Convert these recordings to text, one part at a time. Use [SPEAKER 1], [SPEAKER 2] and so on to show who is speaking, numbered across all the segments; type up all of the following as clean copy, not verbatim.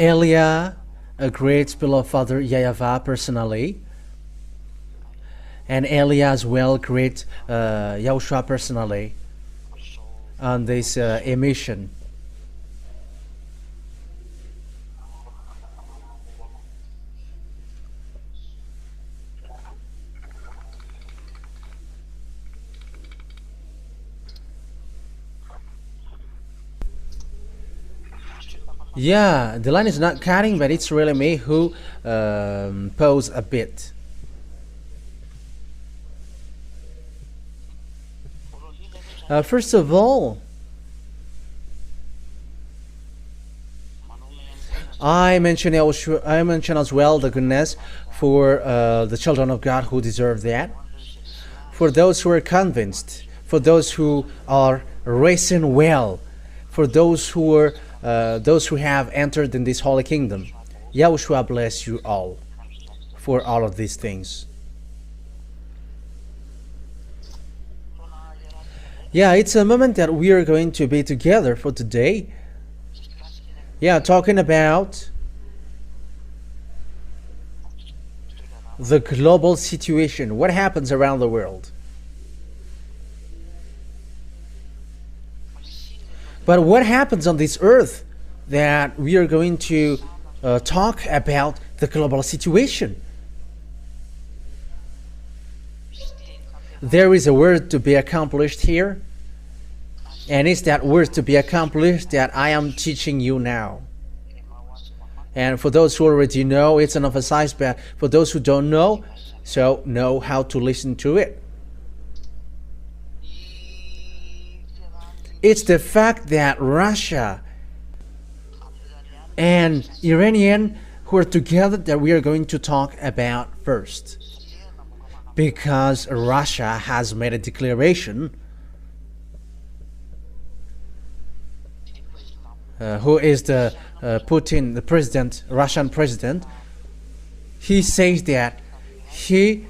[SPEAKER 1] Elia greets beloved Father YAHVAH personally, and Elia as well greets YAHOSHUAH personally on this emission. Yeah, the line is not cutting, but it's really me who pause a bit. First of all, I mentioned as well the goodness for the children of God who deserve that. For those who are convinced, for those who are racing well, for those who have entered in this holy kingdom. YAHOSHUAH bless you all for all of these things. Yeah, it's a moment that we are going to be together for today. Yeah, talking about the global situation, what happens around the world. But what happens on this earth that we are going to talk about the global situation? There is a word to be accomplished here, and it's that word to be accomplished that I am teaching you now. And for those who already know, it's an emphasized, but for those who don't know, so know how to listen to it. It's the fact that Russia and Iranian who are together that we are going to talk about first. Because Russia has made a declaration. Who is the Putin, the president, Russian president? He says that he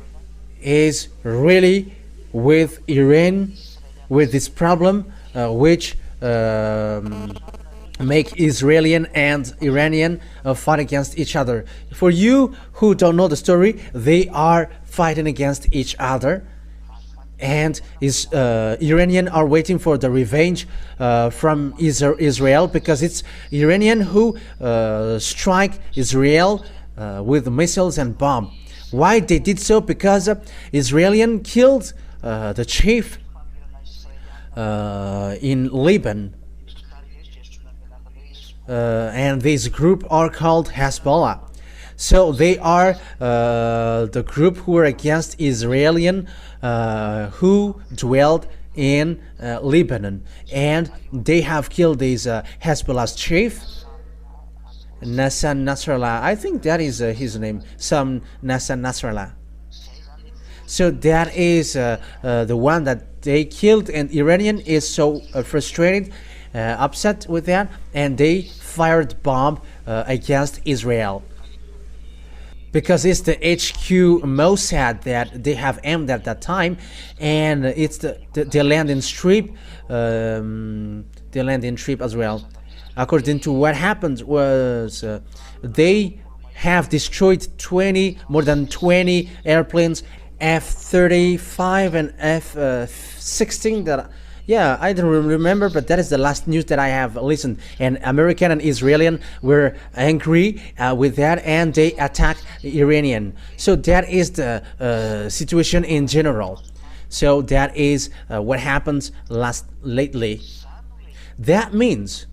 [SPEAKER 1] is really with Iran, with this problem, which make Israeli and Iranian fight against each other. For you who don't know the story, they are fighting against each other, and Iranian are waiting for the revenge from Israel, because it's Iranian who strike Israel with missiles and bomb. Why they did so? Because Israeli killed the chief in Lebanon, and this group are called Hezbollah. So they are the group who are against Israeli who dwelled in Lebanon, and they have killed this Hezbollah's chief, Nassan Nasrallah. I think that is his name, some Nassan Nasrallah. So that is the one that they killed, and Iranian is so frustrated, upset with that, and they fired bomb against Israel. Because it's the HQ Mossad that they have aimed at that time, and it's the landing strip, as well. According to what happened was they have destroyed more than 20 airplanes, F-35 and F-16 that. Yeah, I don't remember, but that is the last news that I have listened. And American and Israeli were angry with that, and they attacked Iranian. So that is the situation in general. So that is what happens lately. That means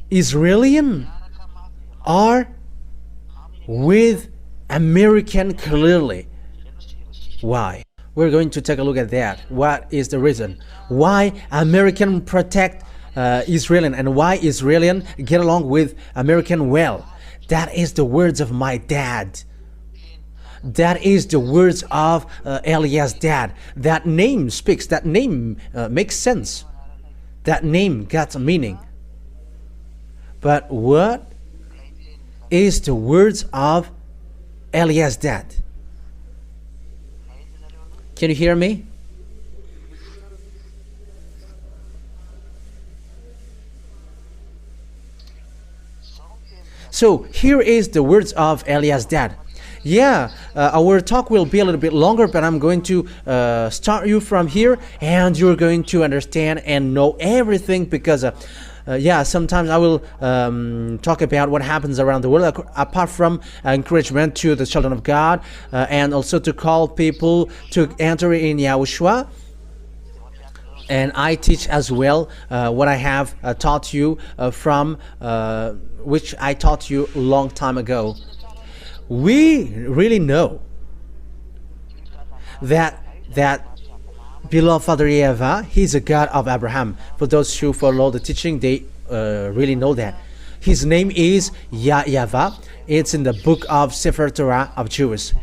[SPEAKER 1] Israeli are with American clearly. Why? We're going to take a look at that. What is the reason? Why American protect Israeli, and why Israeli get along with American well? That is the words of my dad. That is the words of Elias' dad. That name speaks. That name makes sense. That name got a meaning. But what is the words of Elias' dad? Can you hear me? So here is the words of Eliah's dad. Yeah, our talk will be a little bit longer, but I'm going to start you from here, and you're going to understand and know everything, because yeah, sometimes I will talk about what happens around the world, apart from encouragement to the children of God, and also to call people to enter in YAHOSHUAH. And I teach as well what I have taught you from which I taught you a long time ago. We really know that beloved Father YAHVAH, he's a God of Abraham. For those who follow the teaching, they really know that. His name is YAHVAH. It's in the book of Sefer Torah of Jews.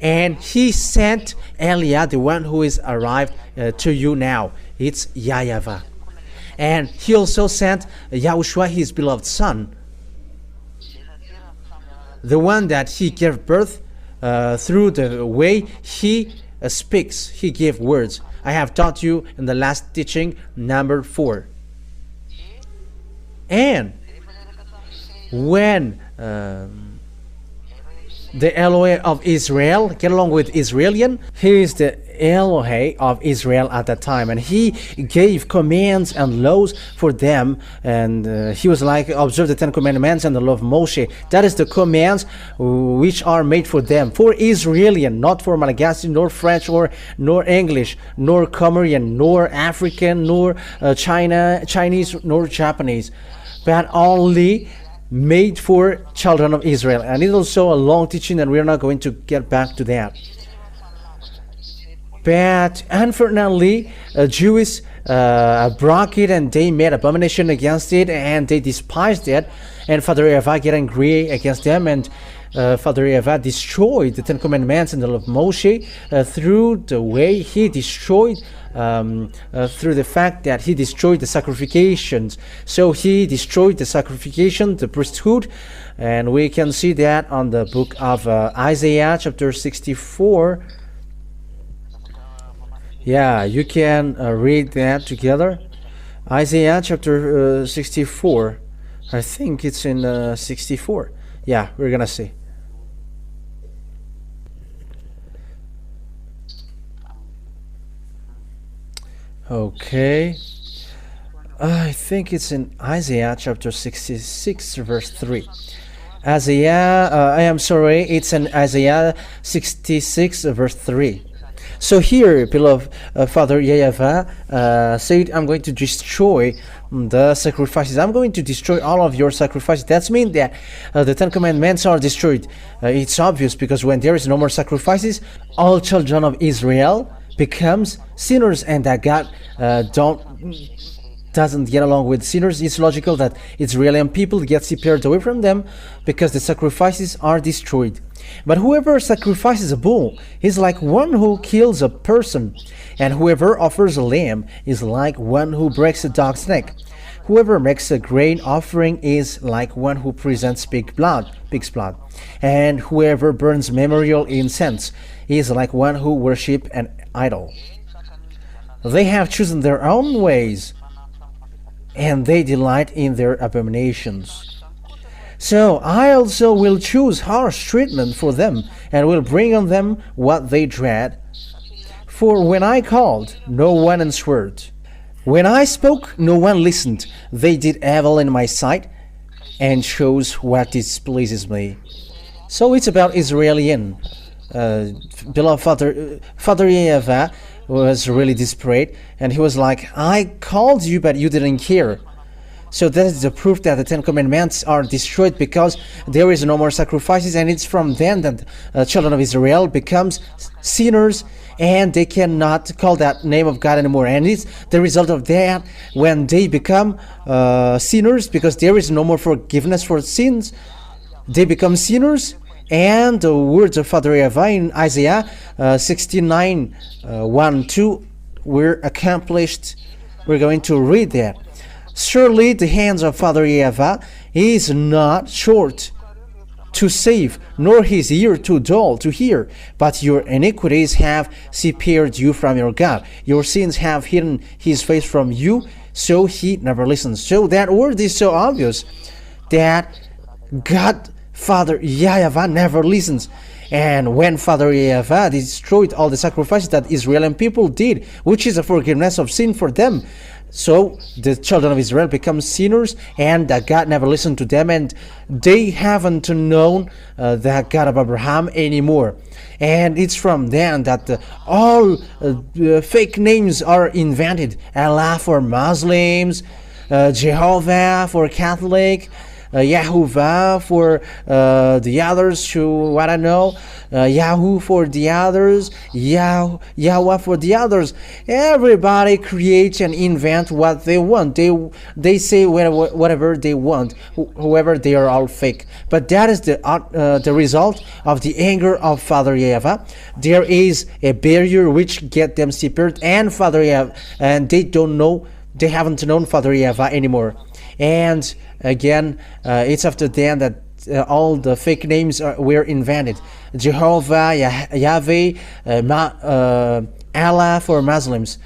[SPEAKER 1] And he sent Eliah, the one who is arrived to you now. It's YAHVAH. And he also sent YAHOSHUAH, his beloved son, the one that he gave birth through the way he speaks. He gave words. I have taught you in the last teaching, number 4. And when the Elohe of Israel get along with Israelian, he is the Elohe of Israel at that time, and he gave commands and laws for them, and he was like, observe the 10 commandments and the law of Moshe. That is the commands which are made for them, for Israelian, not for Malagasy, nor French, nor English, nor Comorian, nor African, nor Chinese, nor Japanese, but only made for children of Israel. And it's also a long teaching, and we're not going to get back to that. But unfortunately, Jews broke it, and they made abomination against it, and they despised it. And Father YAHVAH get angry against them, and Father YAHVAH destroyed the 10 commandments and the law of Moshe through the way he destroyed, through the fact that he destroyed the sacrifications. So he destroyed the sacrification, the priesthood, and we can see that on the book of Isaiah chapter 64. Yeah, you can read that together. Isaiah chapter 64. I think it's in 64. Yeah, we're gonna see. Okay. I think it's in Isaiah chapter 66 verse 3. It's in Isaiah 66 verse 3. So here, beloved Father YAHVAH said, I'm going to destroy the sacrifices. I'm going to destroy all of your sacrifices. That means that the 10 commandments are destroyed. It's obvious, because when there is no more sacrifices, all children of Israel becomes sinners, and that God doesn't get along with sinners. It's logical that Israeli people get separated away from them, because the sacrifices are destroyed. But whoever sacrifices a bull is like one who kills a person, and whoever offers a lamb is like one who breaks a dog's neck. Whoever makes a grain offering is like one who presents pig's blood, and whoever burns memorial incense is like one who worships an idol. They have chosen their own ways, and they delight in their abominations. So I also will choose harsh treatment for them, and will bring on them what they dread. For when I called, no one answered. When I spoke, no one listened. They did evil in my sight, and chose what displeases me. So it's about Israelian. Beloved Father YAHVAH was really desperate, and he was like, I called you, but you didn't care. So that is the proof that the 10 commandments are destroyed, because there is no more sacrifices, and it's from then that children of Israel becomes sinners, and they cannot call that name of God anymore. And it's the result of that, when they become sinners, because there is no more forgiveness for sins, they become sinners. And the words of Father YAHVAH in Isaiah 69 1-2 were accomplished. We're going to read that. Surely the hands of Father YAHVAH is not short to save, nor his ear too dull to hear. But your iniquities have separated you from your God. Your sins have hidden his face from you, so he never listens. So that word is so obvious, that God, Father YAHVAH never listens. And when Father YAHVAH destroyed all the sacrifices that Israeli people did, which is a forgiveness of sin for them, so the children of Israel become sinners, and God never listened to them, and they haven't known the God of Abraham anymore. And it's from then that all fake names are invented. Allah for Muslims, Jehovah for Catholic, YAHVAH for the others who, I don't know, Yahoo for the others, Yahweh for the others. Everybody creates and invent what they want. They say whatever they want, whoever, they are all fake. But that is the result of the anger of Father YAHVAH. There is a barrier which get them separated, and Father YAHVAH, and they haven't known Father YAHVAH anymore. And again, it's after then that all the fake names were invented. Jehovah, Yahweh, Allah for Muslims.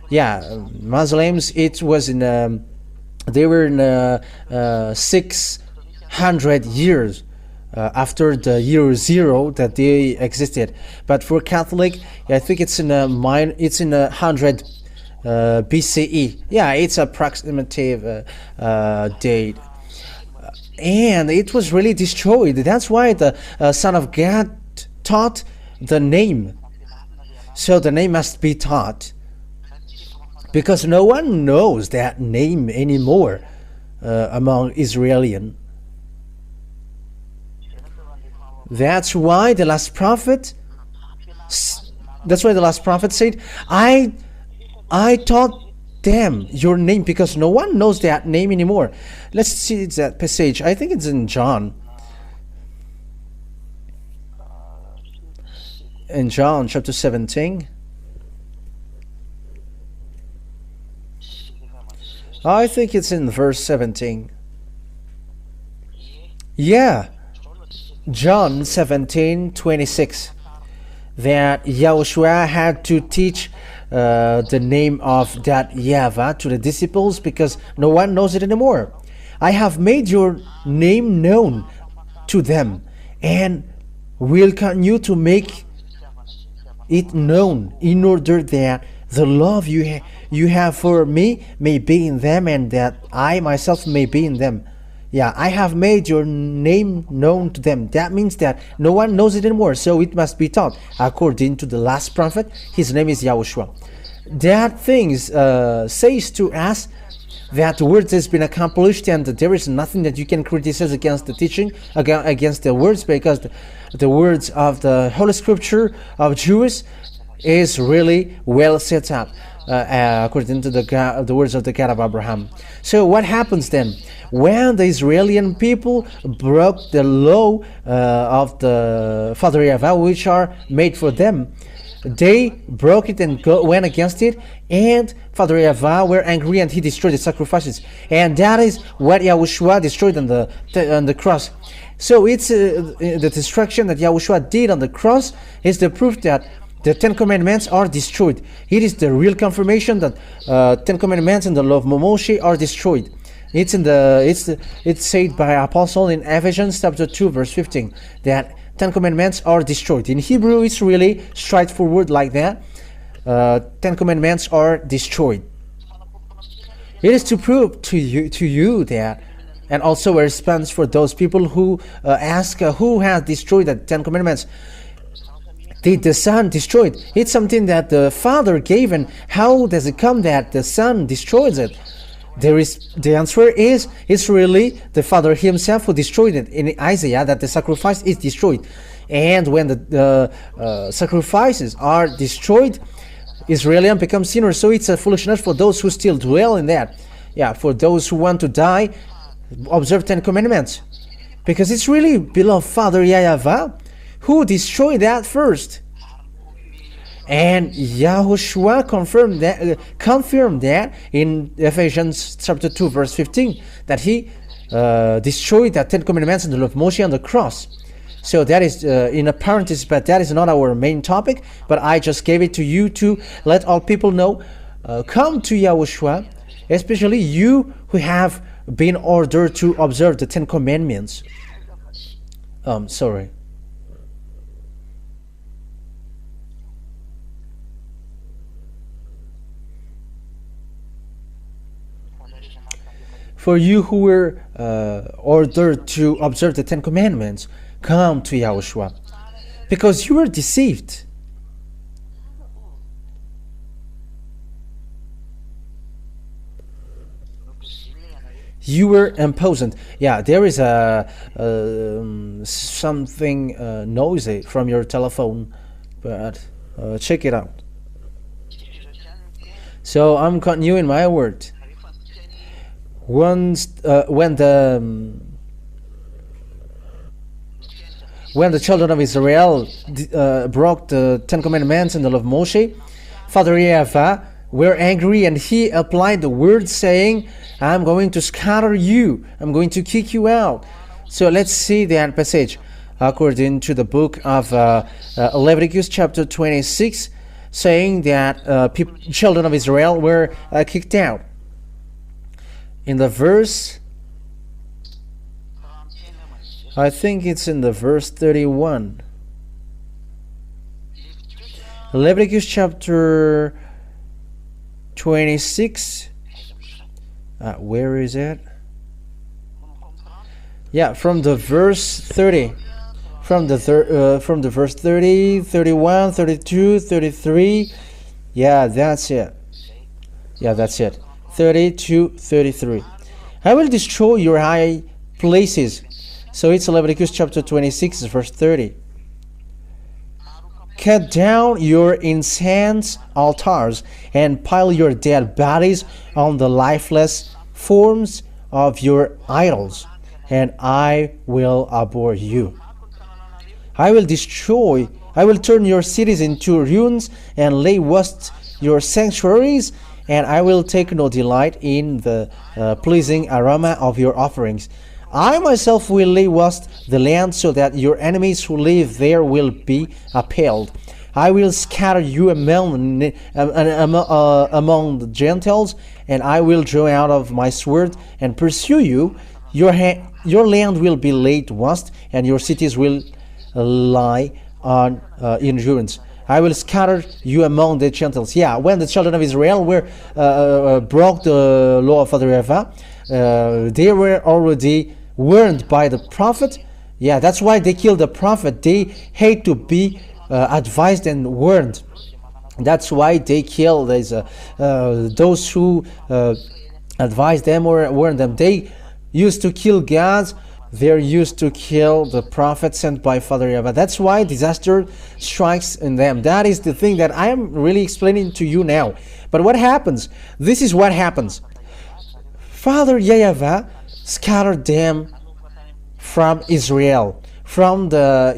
[SPEAKER 1] Yeah, Muslims, it was in, they were in 600 years after the year 0 that they existed. But for Catholic, I think it's in 100 BCE. Yeah, it's approximative date. And it was really destroyed. That's why the Son of God taught the name. So the name must be taught, because no one knows that name anymore among Israelian. That's why the last prophet said, I taught them your name, because no one knows that name anymore. Let's see that passage. I think it's in John. In John chapter 17. I think it's in verse 17. Yeah. John 17:26. That YAHOSHUAH had to teach the name of that YAHVAH to the disciples, because no one knows it anymore. I have made your name known to them, and will continue to make it known, in order that the love you have for me may be in them, and that I myself may be in them. Yeah, I have made your name known to them. That means that no one knows it anymore, so it must be taught. According to the last prophet, his name is YAHOSHUAH. That things says to us that the words has been accomplished, and there is nothing that you can criticize against the teaching, against the words, because the words of the Holy Scripture of Jews is really well set up, according to the words of the God of Abraham. So what happens then? When the Israeli people broke the law of the Father YAHVAH, which are made for them, they broke it and went against it, and Father YAHVAH were angry, and he destroyed the sacrifices. And that is what YAHOSHUAH destroyed on the cross. So it's the destruction that YAHOSHUAH did on the cross is the proof that the 10 Commandments are destroyed. It is the real confirmation that 10 Commandments and the law of Moshe are destroyed. It's said by Apostle in Ephesians chapter 2 verse 15 that 10 Commandments are destroyed. In Hebrew, it's really straightforward like that. 10 Commandments are destroyed. It is to prove to you that, and also a response for those people who ask who has destroyed the 10 Commandments. Did the Son destroy it? It's something that the Father gave, and how does it come that the Son destroys it? The answer is, it's really the Father himself who destroyed it. In Isaiah, that the sacrifice is destroyed, and when the sacrifices are destroyed, Israelians become sinners. So it's a foolishness for those who still dwell in that. Yeah, for those who want to die, observe 10 Commandments, because it's really beloved Father YAHVAH who destroyed that first. And YAHOSHUAH confirmed that in Ephesians chapter 2 verse 15, that he destroyed the 10 Commandments and the law of Moshe on the cross. So that is in a parenthesis, but that is not our main topic, but I just gave it to you to let all people know, come to YAHOSHUAH, especially you who have been ordered to observe the 10 Commandments. Sorry. For you who were ordered to observe the Ten Commandments, come to Yahushua, because you were deceived. You were imprisoned. Yeah, there is a something noisy from your telephone, but check it out. So I'm continuing my word. Once when the children of Israel broke the Ten Commandments and the law of Moshe, Father YAHVAH were angry, and he applied the word saying, I'm going to scatter you, I'm going to kick you out. So let's see that passage according to the book of Leviticus chapter 26, saying that children of Israel were kicked out. In the verse, I think it's in the verse 31. Leviticus chapter 26. Where is it? Yeah, from the verse 30. From the verse 30, 31, 32, 33. Yeah, that's it. Yeah, that's it. 30 to 33. I will destroy your high places. So it's Leviticus chapter 26, verse 30. Cut down your incense altars and pile your dead bodies on the lifeless forms of your idols, and I will abhor you. I will turn your cities into ruins and lay waste your sanctuaries, and I will take no delight in the pleasing aroma of your offerings. I myself will lay waste the land so that your enemies who live there will be appalled. I will scatter you among the Gentiles, and I will draw out of my sword and pursue you. Your land will be laid waste, and your cities will lie in ruins. I will scatter you among the Gentiles. Yeah, when the children of Israel broke the law of Father YAHVAH, they were already warned by the prophet. Yeah, that's why they killed the prophet. They hate to be advised and warned. That's why they kill those who advise them or warn them. They used to kill gods. They're used to kill the prophet sent by Father YAHVAH. That's why disaster strikes in them. That is the thing that I am really explaining to you now. But what happens? This is what happens. Father YAHVAH scattered them from Israel, from the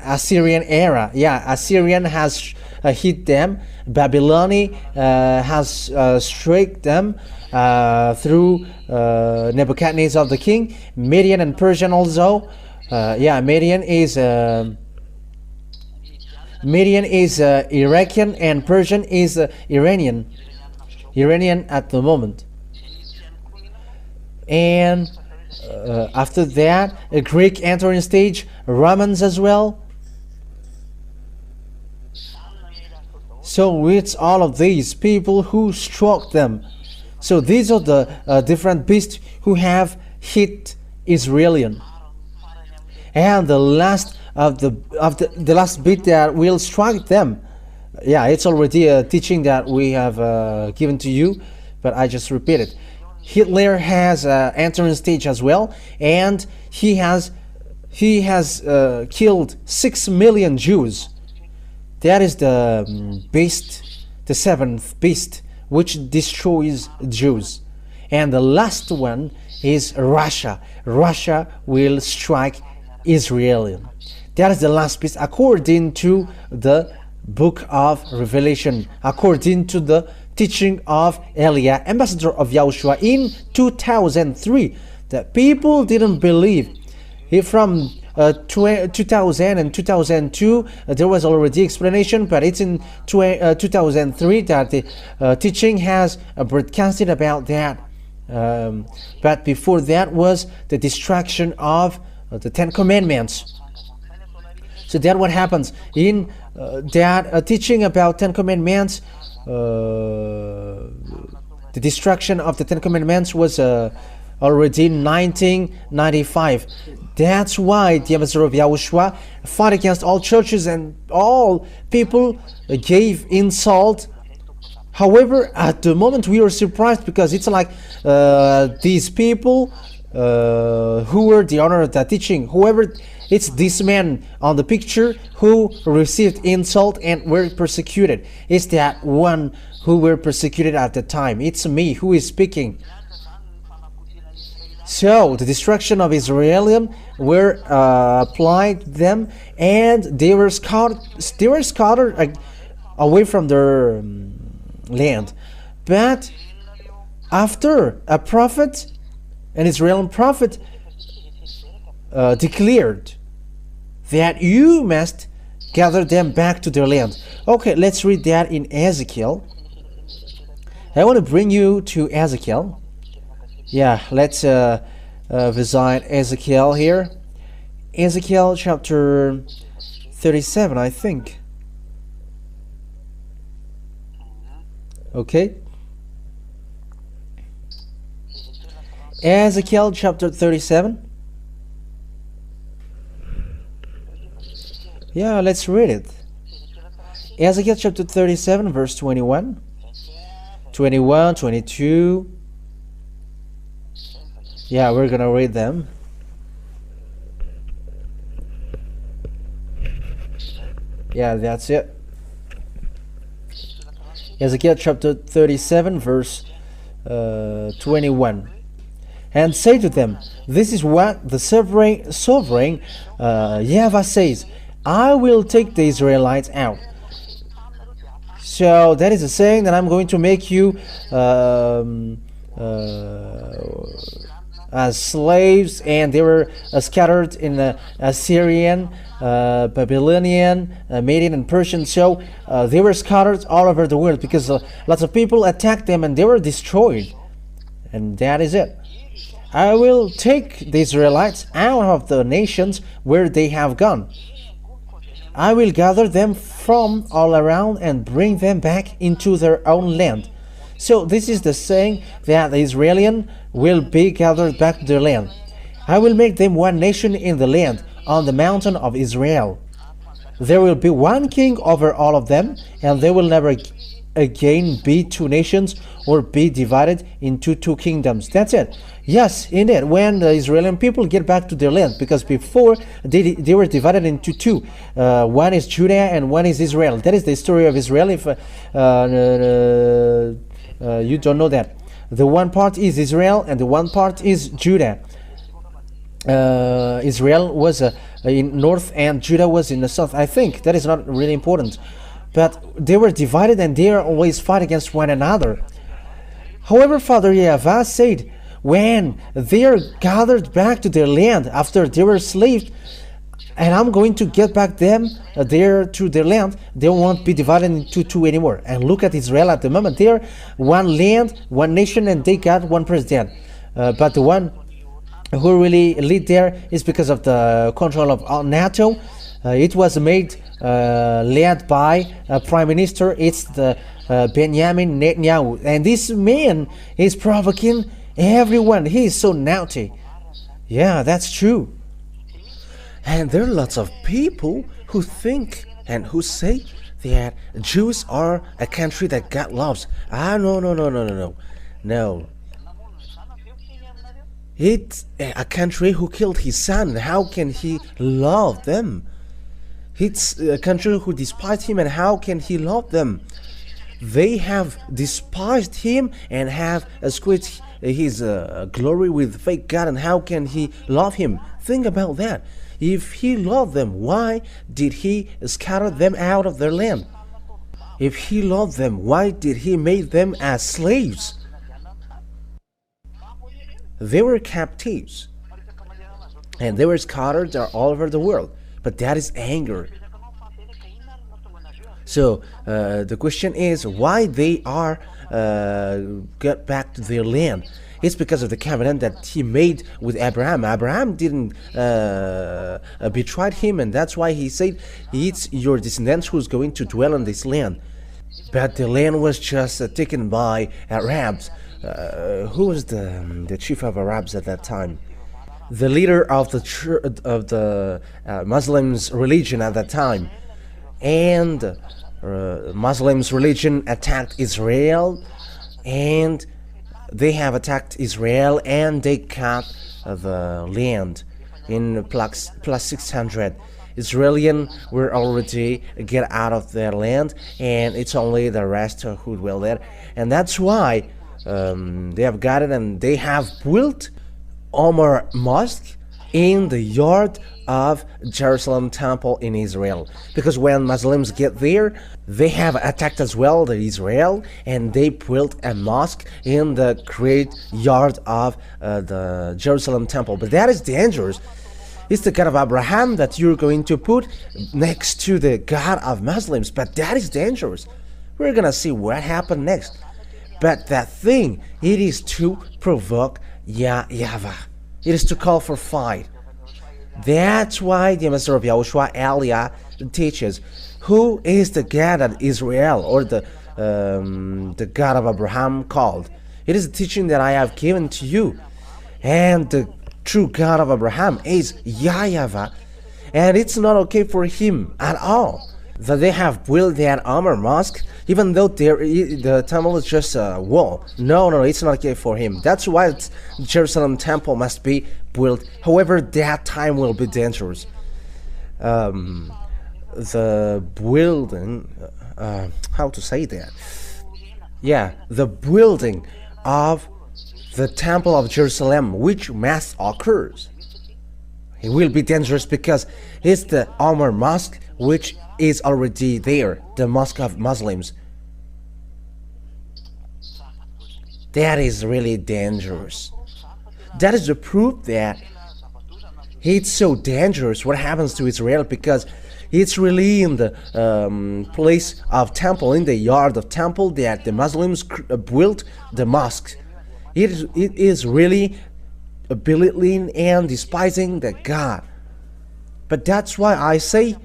[SPEAKER 1] Assyrian era. Yeah, Assyrian has hit them. Babylon has struck them through Nebuchadnezzar the king. Median and Persian also. Median is Iraqian, and Persian is Iranian at the moment. And after that, a Greek entering stage, Romans as well. So it's all of these people who struck them. So these are the different beasts who have hit Israelian. And the last of the last bit that will strike them. Yeah, it's already a teaching that we have given to you, but I just repeat it. Hitler has entering stage as well, and he has killed 6 million Jews. That is the beast, the seventh beast, which destroys Jews. And the last one is Russia. Russia will strike Israel. That is the last beast according to the book of Revelation, according to the teaching of Eliah, ambassador of Yahushua in 2003. The people didn't believe. From 2000 and 2002 there was already explanation, but it's in 2003 that the teaching has broadcasted about that. But before that was the destruction of the Ten Commandments. So that what happens in that teaching about Ten Commandments. The destruction of the Ten Commandments was already in 1995. That's why the ambassador of Yahushua fought against all churches and all people gave insult. However, at the moment we were surprised because it's like these people who were the owner of that teaching, whoever, it's this man on the picture who received insult and were persecuted. It's that one who were persecuted at the time. It's me who is speaking. So the destruction of Israel were applied to them, and they were scattered away from their land. But after a prophet, an Israeli prophet, declared that you must gather them back to their land. Okay, let's read that in Ezekiel. I want to bring you to Ezekiel. Yeah, let's visit Ezekiel here. Ezekiel chapter 37, I think. Okay. Ezekiel chapter 37. Yeah, let's read it. Ezekiel chapter 37, verse 21. 21, 22. Yeah, we're gonna read them. Yeah, that's it. Ezekiel chapter 37, verse 21. And say to them, this is what the sovereign YAHVAH says, I will take the Israelites out. So that is a saying that I'm going to make you as slaves, and they were scattered in the Assyrian, Babylonian, Median, and Persian. So they were scattered all over the world because lots of people attacked them and they were destroyed. And that is it. I will take the Israelites out of the nations where they have gone. I will gather them from all around and bring them back into their own land. So this is the saying that the Israelians will be gathered back to their land. I will make them one nation in the land, on the mountain of Israel. There will be one king over all of them, and they will never again be two nations or be divided into two kingdoms. That's it. Yes, indeed, when the Israeli people get back to their land, because before they were divided into two. One is Judah and one is Israel. That is the story of Israel. If you don't know that, the one part is Israel and the one part is Judah. Israel was in north and Judah was in the south. I think that is not really important, but they were divided and they are always fight against one another. However, Father YAHVAH said, when they are gathered back to their land after they were slaves, and I'm going to get back them there to their land, they won't be divided into two anymore. And look at Israel at the moment. They are one land, one nation, and they got one president. But the one who really lead there is because of the control of NATO. It was made led by a prime minister. It's the Benjamin Netanyahu, and this man is provoking everyone. He is so naughty. Yeah, that's true. And there are lots of people who think and who say that Jews are a country that God loves. No. It's a country who killed his son. How can he love them? It's a country who despised him, and how can he love them? They have despised him and have squeezed his glory with fake God, and how can he love him? Think about that. If he loved them, why did he scatter them out of their land? If he loved them, why did he make them as slaves? They were captives, and they were scattered all over the world. But that is anger. So the question is why they are get back to their land.
[SPEAKER 2] It's because of the covenant that he made with Abraham. Abraham didn't betray him, and that's why he said, it's your descendants who's going to dwell on this land. But the land was just taken by Arabs. Who was the chief of Arabs at that time? The leader of the Muslims religion at that time. And Muslims religion attacked Israel, and they have attacked Israel, and they cut the land in plus 600. Israelis were already get out of their land, and it's only the rest who dwell there. And that's why they have got it, and they have built Omar Mosque in the yard of Jerusalem temple in Israel, because when Muslims get there, they have attacked as well the Israel, and they built a mosque in the great yard of the Jerusalem temple. But that is dangerous. It's the God of Abraham that you're going to put next to the God of Muslims, but that is dangerous. We're gonna see what happened next. But that thing, it is to provoke YAHVAH. It is to call for fight. That's why the Master of YAHOSHUAH, Elia, teaches who is the God of Israel, or the God of Abraham called. It is a teaching that I have given to you. And the true God of Abraham is YAHVAH. And it's not okay for him at all that they have built that Omar Mosque, even though the temple is just a wall. No, it's not okay for him. That's why the Jerusalem temple must be built. However, that time will be dangerous. The building, how to say that? Yeah, the building of the temple of Jerusalem, which must occurs, it will be dangerous because it's the Omar Mosque, which is already there, the mosque of Muslims. That is really dangerous. That is the proof that it's so dangerous what happens to Israel, because it's really in the place of temple, in the yard of temple, that the Muslims built the mosque. It is really belittling and despising the God. But that's why I say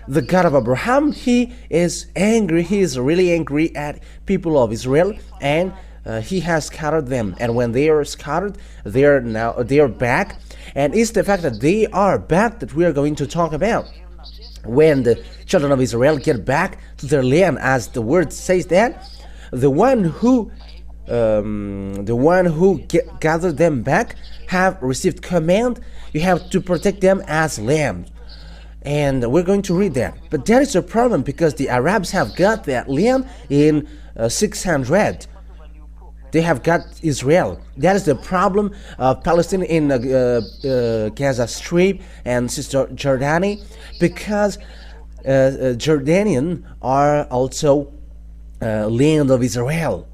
[SPEAKER 2] the God of Abraham, he is angry. He is really angry at people of Israel, and he has scattered them. And when they are scattered, they are back. And it's the fact that they are back that we are going to talk about. When the children of Israel get back to their land, as the word says that, the one who gathered them back have received command. You have to protect them as lambs. And we're going to read that. But that is a problem, because the Arabs have got that land in 600. They have got Israel. That is the problem of Palestine in Gaza Strip and Cisjordania, because Jordanian are also land of Israel.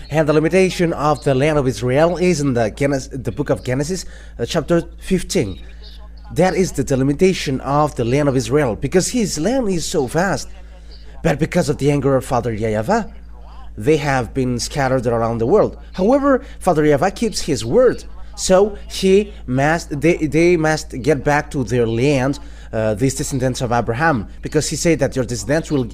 [SPEAKER 2] And the limitation of the land of Israel is in the book of Genesis, chapter 15. That is the delimitation of the land of Israel, because his land is so vast. But because of the anger of Father YAHVAH, they have been scattered around the world. However, Father YAHVAH keeps his word, so they must get back to their land, these descendants of Abraham, because he said that your descendants will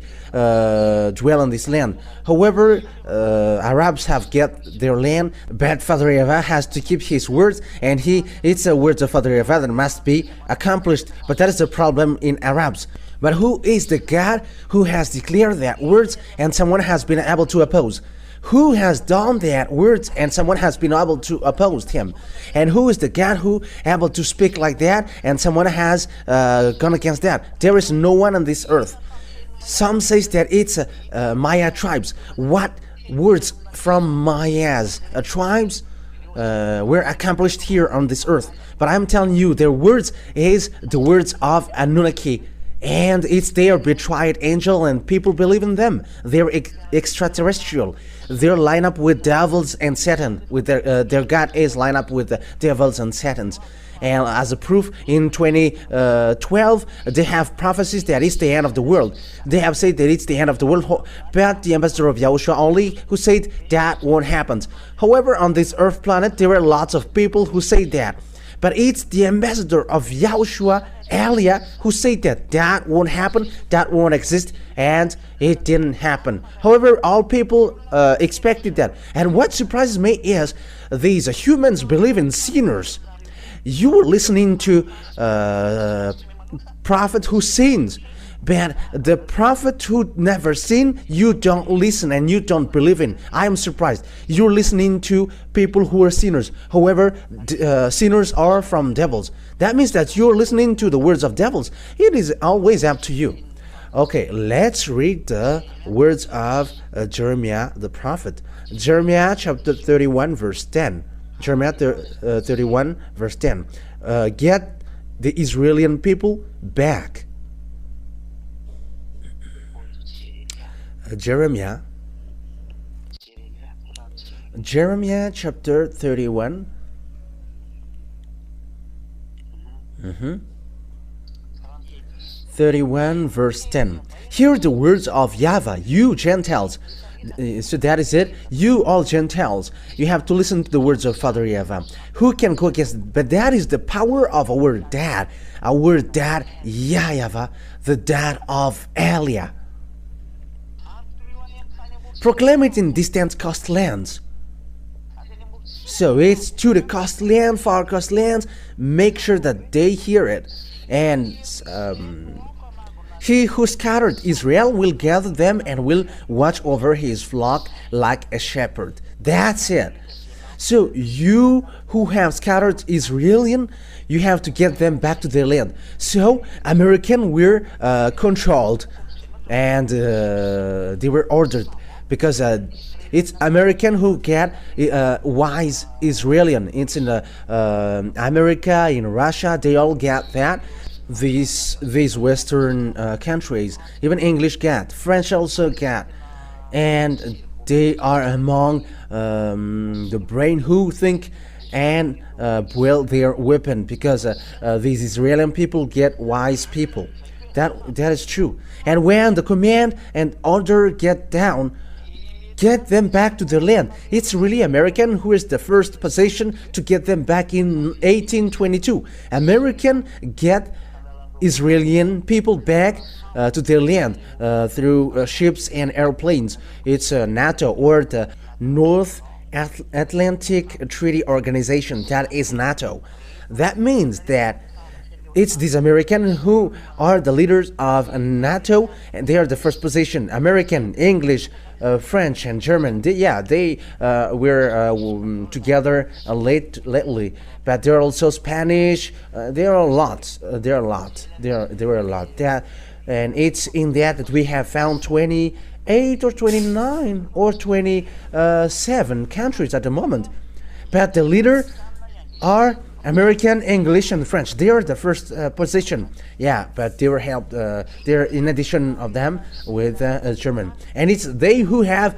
[SPEAKER 2] dwell on this land. However, Arabs have get their land, but Father YAHVAH has to keep his words, and it's a word of Father YAHVAH that must be accomplished. But that is the problem in Arabs. But who is the God who has declared that words and someone has been able to oppose? Who has done that words and someone has been able to oppose him? And who is the God who able to speak like that and someone has gone against that? There is no one on this earth. Some says that it's Maya tribes. What words from Maya's tribes were accomplished here on this earth? But I'm telling you, their words is the words of Anunnaki. and it's their betrayed angel, and people believe in them. They're extraterrestrial. They're lined up with devils and Satan. With their God is lined up with the devils and Satans. And as a proof, in 2012, they have prophecies that it's the end of the world. They have said that it's the end of the world, but the ambassador of YAHOSHUAH only who said that won't happen. However, on this earth planet, there are lots of people who say that. But it's the ambassador of YAHOSHUAH, Elia, who said that that won't happen, that won't exist, and it didn't happen. However, all people expected that. And what surprises me is these humans believe in sinners. You were listening to prophet who sins, but the prophet who never sinned, you don't listen and you don't believe in. I am surprised. You're listening to people who are sinners. However, sinners are from devils. That means that you're listening to the words of devils. It is always up to you. Okay, let's read the words of Jeremiah the prophet. Jeremiah chapter 31 verse 10. Jeremiah 31 verse 10. Get the Israeli people back. Jeremiah chapter 31. 31 verse 10. Hear the words of YAHVAH, you Gentiles. So that is it. You all Gentiles, you have to listen to the words of Father YAHVAH. Who can go against it? But that is the power of our dad YAHVAH, the dad of Elia. Proclaim it in distant coast lands. So it's to the coast land, far coast lands. Make sure that they hear it. And he who scattered Israel will gather them and will watch over his flock like a shepherd. That's it. So you who have scattered Israelian, you have to get them back to their land. So American were controlled, and they were ordered, because it's American who get wise Israelian. It's in America, in Russia, they all get that. These Western countries, even English get, French also get, and they are among the brain who think and build their weapon, because these Israeli people get wise people. That is true. And when the command and order get down, get them back to their land. It's really American who is the first position to get them back in 1822. American get Israeli people back to their land through ships and airplanes. It's NATO, or the North Atlantic Treaty Organization. That is NATO. That means that it's these Americans who are the leaders of NATO, and they are the first position. American, English, French, and German. They were together lately, but there are also Spanish. There are a lot. There were a lot. And it's in that we have found 28 or 29 or 27 countries at the moment. But the leader are American, English, and French. They are the first position. Yeah, but they were helped. They're in addition of them with German, and it's they who have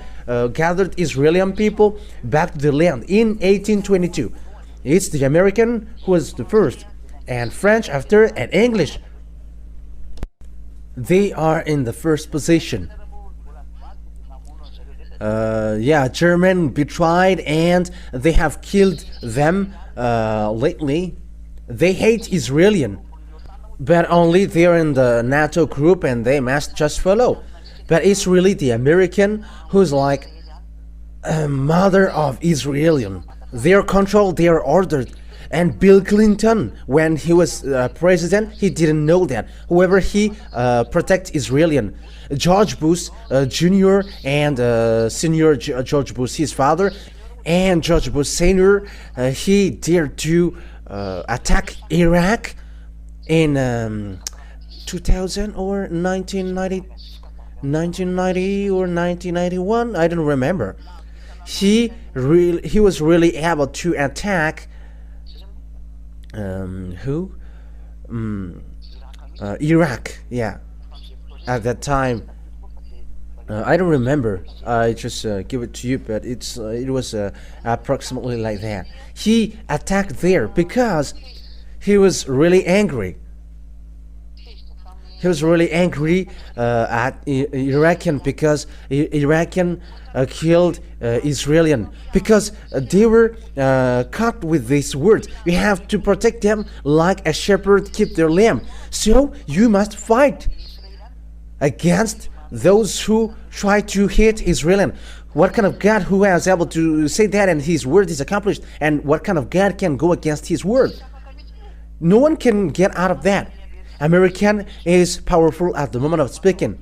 [SPEAKER 2] gathered Israeli people back to the land in 1822. It's the American who was the first, and French after, and English. They are in the first position. German betrayed, and they have killed them lately. They hate Israelian, but only they're in the NATO group and they must just follow. But it's really the American who's like a mother of Israelian. They're controlled, they're ordered. And Bill Clinton, when he was president, he didn't know that. However, he protects Israelian. George Bush Jr. and Senior George Bush, his father, and George Bush Senior, he dared to attack Iraq in 2000 or 1990 or 1991. I don't remember. He was really able to attack Iraq. Yeah, at that time. I don't remember. I just give it to you, but it was approximately like that. He attacked there because he was really angry. He was really angry at Iraqi because Iraqi killed Israeli because they were caught with this word. You have to protect them like a shepherd keep their lamb. So you must fight against those who try to hate Israel. What kind of God who is able to say that and his word is accomplished? And what kind of God can go against his word? No one can get out of that. American is powerful at the moment of speaking,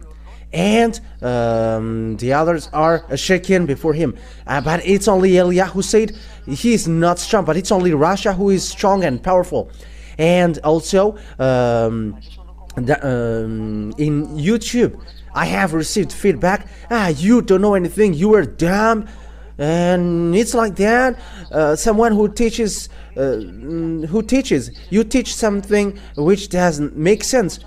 [SPEAKER 2] and the others are shaken before him. But it's only Elia who said he is not strong, but it's only Russia who is strong and powerful. And also in YouTube, I have received feedback. You don't know anything. You are dumb. And it's like that. Someone who teaches, you teach something which doesn't make sense,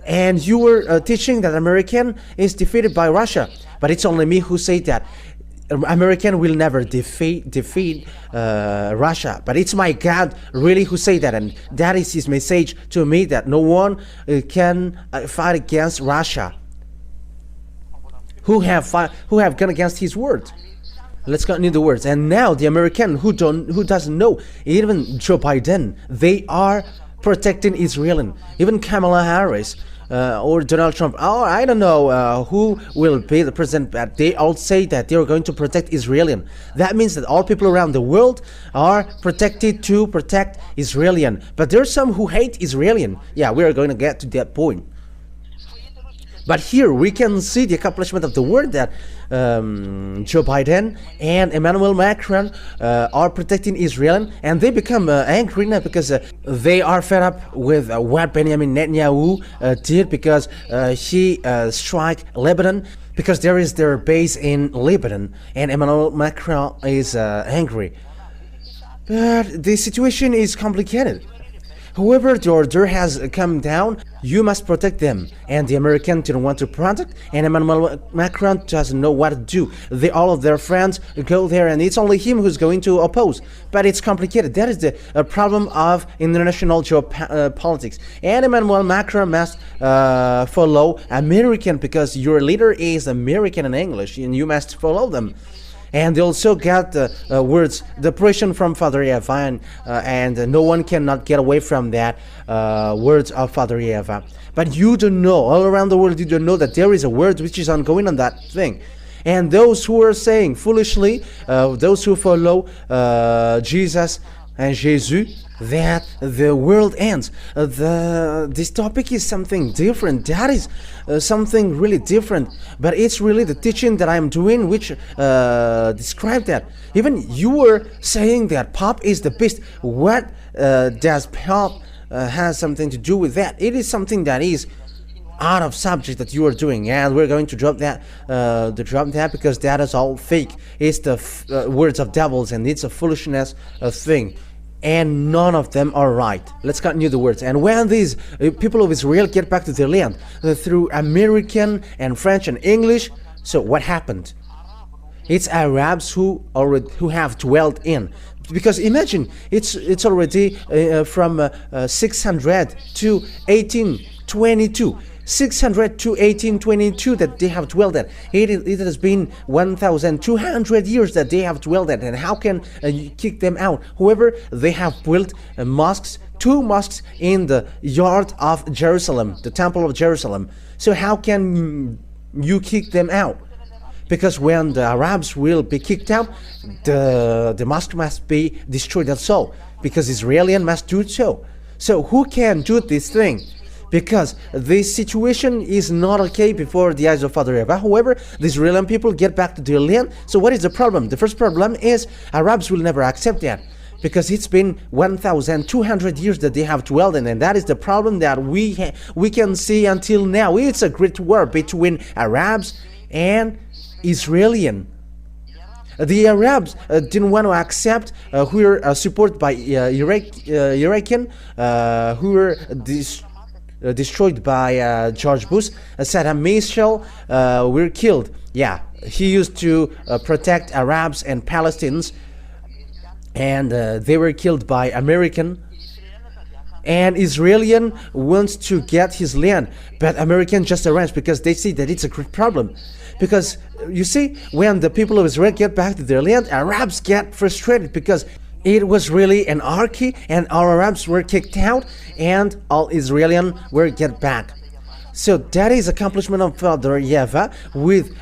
[SPEAKER 2] and you were teaching that American is defeated by Russia. But it's only me who say that American will never defeat Russia. But it's my God really who say that, and that is his message to me, that no one can fight against Russia. Who have gone against his word. Let's continue the words. And now the American who doesn't know, even Joe Biden, they are protecting Israel. Even Kamala Harris or Donald Trump, I don't know who will be the president, but they all say that they are going to protect Israel. That means that all people around the world are protected to protect Israel. But there's some who hate Israel. Yeah, we are going to get to that point. But here we can see the accomplishment of the word that Joe Biden and Emmanuel Macron are protecting Israel, and they become angry now because they are fed up with what Benjamin Netanyahu did, because he struck Lebanon, because there is their base in Lebanon, and Emmanuel Macron is angry. But the situation is complicated. However, the order has come down. You must protect them, and the Americans didn't want to protect, and Emmanuel Macron doesn't know what to do. All of their friends go there, and it's only him who's going to oppose. But it's complicated. That is the problem of international geopolitics. And Emmanuel Macron must follow American, because your leader is American in English, and you must follow them. And they also got words, the pressure from Father YAHVAH, and no one cannot get away from that words of Father YAHVAH. But you don't know, all around the world, you don't know that there is a word which is ongoing on that thing. And those who are saying foolishly, those who follow Jesus and Jesus, that the world ends. This topic is something different. That is something really different. But it's really the teaching that I'm doing which describe that. Even you were saying that pop is the best. What does pop has something to do with that? It is something that is out of subject that you are doing, and we're going to drop that because that is all fake. It's the words of devils, and it's a foolishness thing. And none of them are right. Let's continue the words. And when these people of Israel get back to their land through American and French and English, so what happened? It's Arabs who have dwelt in. Because imagine, it's already from 600 to 1822. 600 to 1822 that they have dwelled at. It has been 1,200 years that they have dwelled at. And how can you kick them out? However, they have built mosques, 2 mosques in the yard of Jerusalem, the temple of Jerusalem. So how can you kick them out? Because when the Arabs will be kicked out, the mosque must be destroyed also, because Israelis must do so. So who can do this thing? Because this situation is not okay before the eyes of Father YAHVAH. However, the Israeli people get back to their land. So what is the problem? The first problem is Arabs will never accept that, because it's been 1,200 years that they have dwelled in, and that is the problem that we can see until now. It's a great war between Arabs and Israelis. The Arabs didn't want to accept who were supported by Iraqi, who were destroyed by George Bush. Saddam Hussein were killed. Yeah, he used to protect Arabs and Palestinians, and they were killed by American. And Israeli wants to get his land, but American just arranged because they see that it's a great problem. Because you see, when the people of Israel get back to their land, Arabs get frustrated because it was really an anarchy, and our Arabs were kicked out, and all Israelis were get back. So that is accomplishment of Father YAHVAH with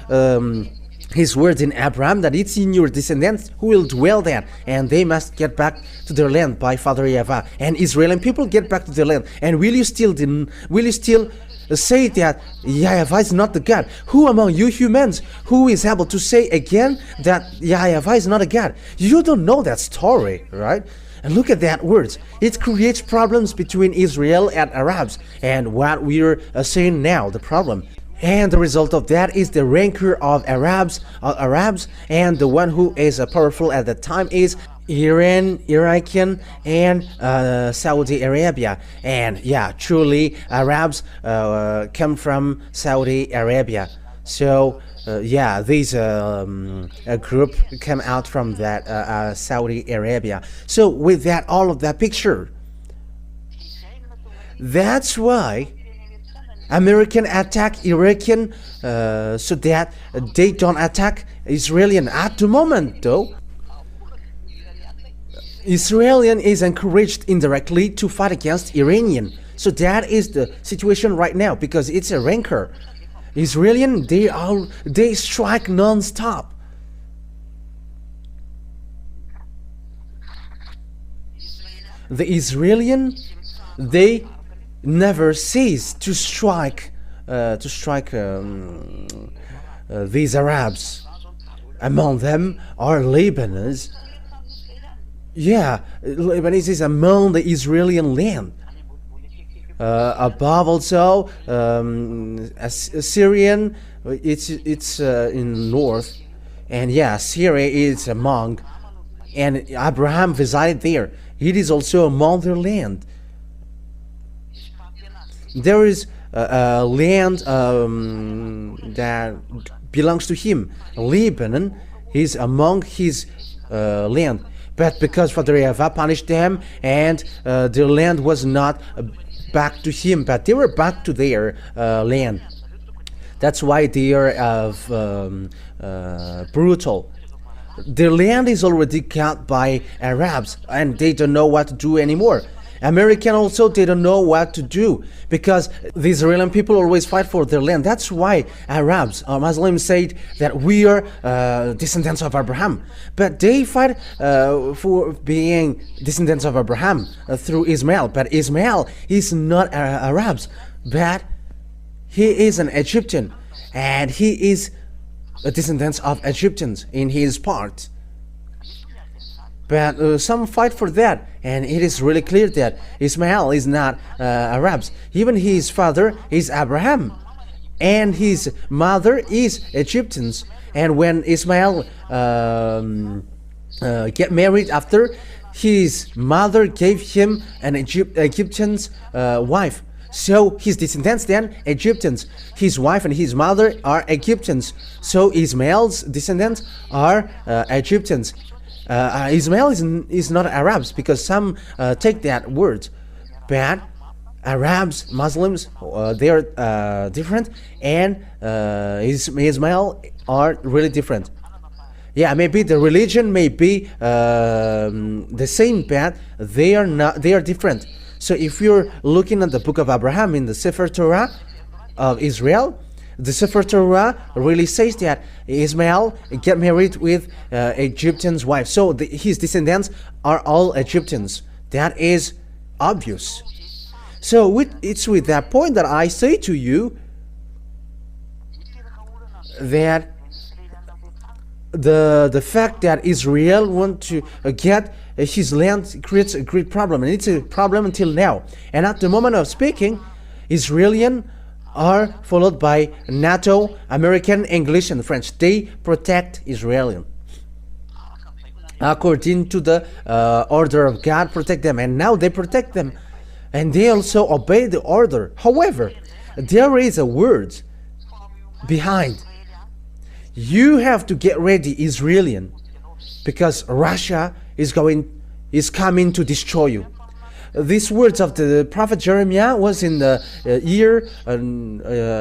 [SPEAKER 2] his words in Abraham, that it's in your descendants who will dwell there, and they must get back to their land by Father YAHVAH. And Israeli people get back to their land. And will you still say that YAHVAH is not the God? Who among you humans who is able to say again that YAHVAH is not a God? You don't know that story, right? And look at that words. It creates problems between Israel and Arabs, and what we're saying now, the problem. And the result of that is the rancor of Arabs, and the one who is powerful at the time is Iran, Iraq, and Saudi Arabia. And yeah, truly Arabs come from Saudi Arabia. So yeah, this group came out from that Saudi Arabia. So with that, all of that picture, that's why American attack Iraqi so that they don't attack Israeli. At the moment, though, Israeli is encouraged indirectly to fight against Iranian. So that is the situation right now, because it's a rancor. Israeli, they strike non-stop. The Israeli, they never cease to strike these Arabs. Among them are Lebanese. Yeah, Lebanese is among the Israeli land. Above also Syrian, it's in north, and yeah, Syria is among, and Abraham resided there. It is also among their land. There is land that belongs to him. Lebanon is among his land, but because Father YAHVAH punished them, and their land was not back to him, but they were back to their land. That's why they are brutal. Their land is already caught by Arabs, and they don't know what to do anymore. American also, they don't know what to do, because the Israeli people always fight for their land. That's why Arabs or Muslims say that we are descendants of Abraham, but they fight for being descendants of Abraham through Ismail. But Ismail is not Arabs, but he is an Egyptian, and he is a descendant of Egyptians in his part. But some fight for that, and it is really clear that Ismail is not Arabs. Even his father is Abraham, and his mother is Egyptians. And when Ismail get married after, his mother gave him an Egyptian's wife. So his descendants then Egyptians. His wife and his mother are Egyptians. So Ismail's descendants are Egyptians. Ismail is not Arabs, because some take that word, but Arabs, Muslims, they are different, and Ismail are really different. Yeah, maybe the religion may be the same, but they are not. They are different. So if you're looking at the book of Abraham in the Sefer Torah of Israel, the Sefer Torah really says that Ismail get married with Egyptian's wife. So his descendants are all Egyptians. That is obvious. So it's with that point that I say to you that the fact that Israel want to get his land creates a great problem, and it's a problem until now. And at the moment of speaking, Israeli are followed by NATO, American, English, and French. They protect Israel. According to the order of God, protect them. And now they protect them. and they also obey the order. However, there is a word behind. You have to get ready, Israelian, because Russia is coming to destroy you. These words of the prophet Jeremiah was in the year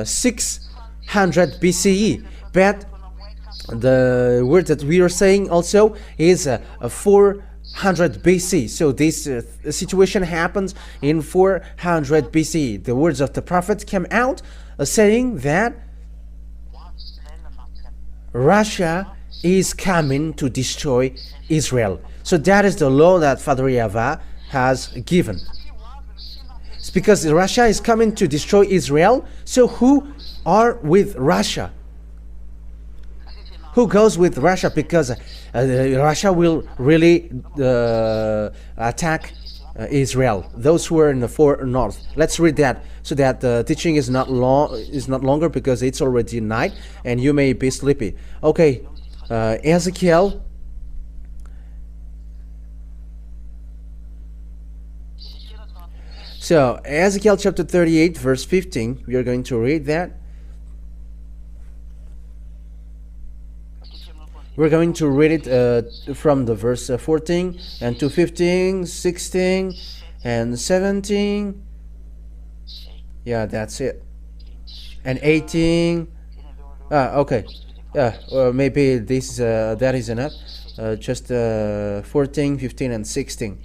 [SPEAKER 2] 600 BCE, but the word that we are saying also is 400 BC. So this situation happens in 400 BC. The words of the prophet came out saying that Russia is coming to destroy Israel. So that is the law that Father YAHVAH has given. It's because Russia is coming to destroy Israel. So who are with Russia? Who goes with Russia? Because Russia will really attack Israel. Those who are in the far north. Let's read that so that the teaching is not longer, because it's already night and you may be sleepy. Okay, Ezekiel. So Ezekiel chapter 38 verse 15. We are going to read that. We're going to read it from the verse 14 and to 15, 16 and 17. Yeah, that's it. And 18. Okay. Maybe this that is enough. Just 14, 15 and 16.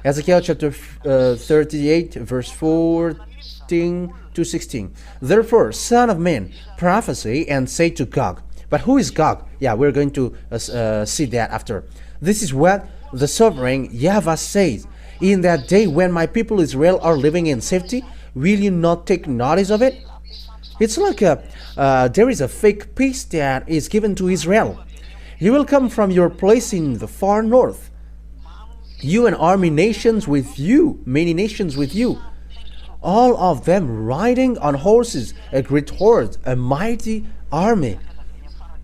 [SPEAKER 2] Ezekiel chapter 38 verse 14 to 16. Therefore, son of man, prophesy and say to Gog. But who is Gog? Yeah, we're going to see that after. This is what the sovereign YAHVAH says. In that day when my people Israel are living in safety, will you not take notice of it? It's like there is a fake peace that is given to Israel. He will come from your place in the far north. You and army nations with you, many nations with you. All of them riding on horses, a great horde, a mighty army.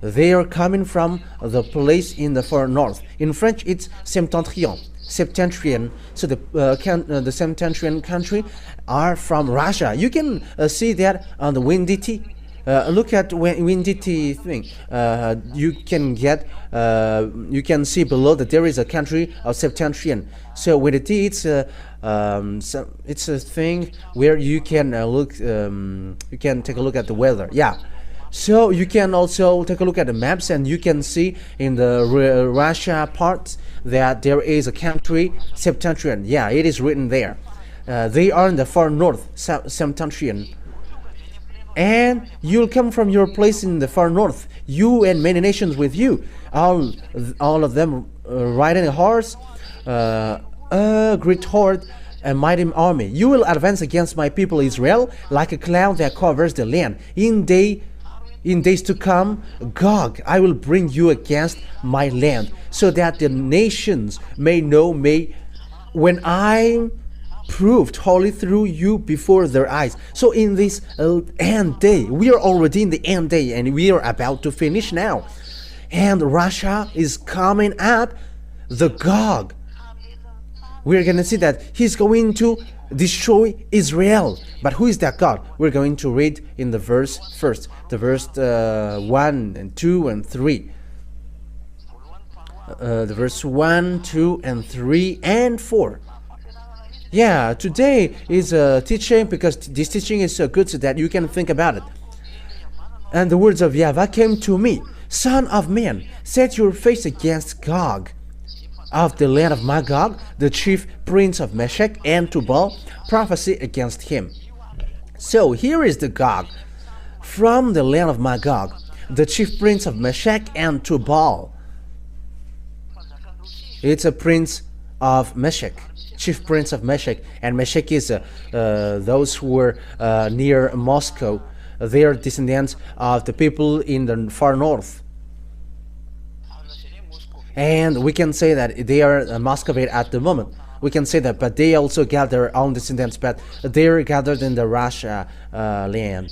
[SPEAKER 2] They are coming from the place in the far north. In French, it's septentrion. So the septentrion country are from Russia. You can see that on the Winditi. Look at Winditi thing. You can see below that there is a country of septentrion. So Winditi, it's a thing where you can look. You can take a look at the weather. Yeah. So you can also take a look at the maps, and you can see in the Russia part that there is a country septentrion. Yeah, it is written there. They are in the far north, septentrion. And you'll come from your place in the far north, you and many nations with you, all of them riding a horse, a great horde, a mighty army. You will advance against my people Israel like a cloud that covers the land. In days to come, Gog, I will bring you against my land, so that the nations may know me when I proved holy through you before their eyes. So in this end day, we are already in the end day, and we are about to finish now. And Russia is coming up, the Gog. We're going to see that he's going to destroy Israel. But who is that God? We're going to read in the verse first. The verse 1 and 2 and 3. The verse 1, 2 and 3 and 4. Yeah, today is a teaching, because this teaching is so good so that you can think about it. And the words of YAHVAH came to me. Son of man, set your face against Gog of the land of Magog, the chief prince of Meshech and Tubal, prophesy against him. So here is the Gog from the land of Magog, the chief prince of Meshech and Tubal. It's a prince of Meshech, chief prince of Meshech, and Meshech is those who were near Moscow. They are descendants of the people in the far north. And we can say that they are Muscovite at the moment. We can say that, but they also got their own descendants, but they are gathered in the Russia land.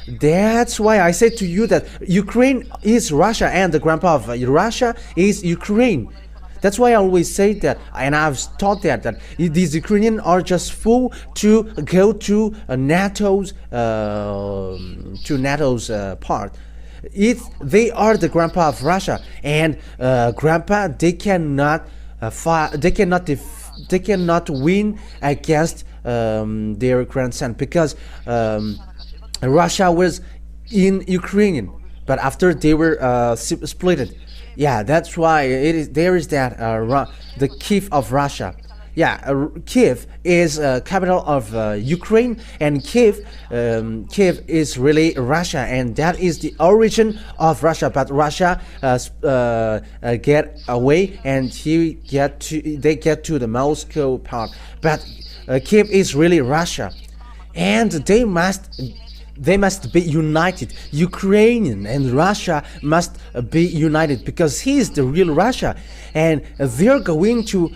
[SPEAKER 2] That's why I said to you that Ukraine is Russia, and the grandpa of Russia is Ukraine. That's why I always say that, and I've taught that these Ukrainians are just fool to go to NATO's part. They are the grandpa of Russia, and grandpa, they cannot win against their grandson, because Russia was in Ukrainian, but after they were split. Yeah, that's why there is that the Kiev of Russia. Yeah, Kiev is capital of Ukraine, and Kiev is really Russia, and that is the origin of Russia. But Russia get away, and they get to the Moscow part. But Kiev is really Russia, and they must be united. Ukrainian and Russia must be united, because he is the real Russia, and they're going to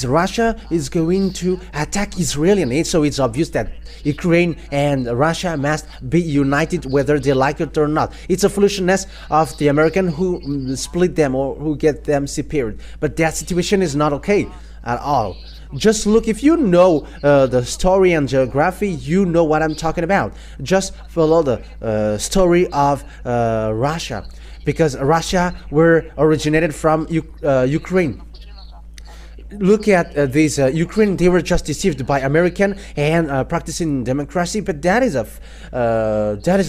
[SPEAKER 2] Russia is going to attack Israeli. So it's obvious that Ukraine and Russia must be united, whether they like it or not. It's a foolishness of the American who split them or who get them separated. But that situation is not okay at all. Just look, if you know the story and geography, you know what I'm talking about. Just follow the story of Russia, because Russia were originated from Ukraine. Look at these Ukraine. They were just deceived by American and practicing democracy, but that is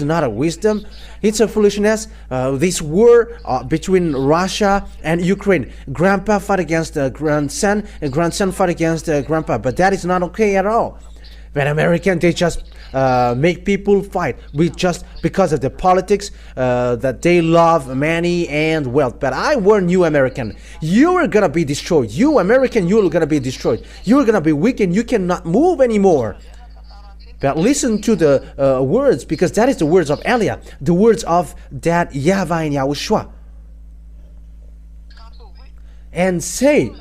[SPEAKER 2] not a wisdom. It's a foolishness. This war between Russia and Ukraine. Grandpa fought against grandson, and grandson fought against grandpa, but that is not okay at all. When American, they just make people fight just because of the politics, that they love money and wealth. But I warn you, American, you are gonna be destroyed. You American, you are gonna be destroyed. You are gonna be weak, and you cannot move anymore. But listen to the words, because that is the words of Eliah, the words of that YAHVAH and YAHOSHUAH, and say,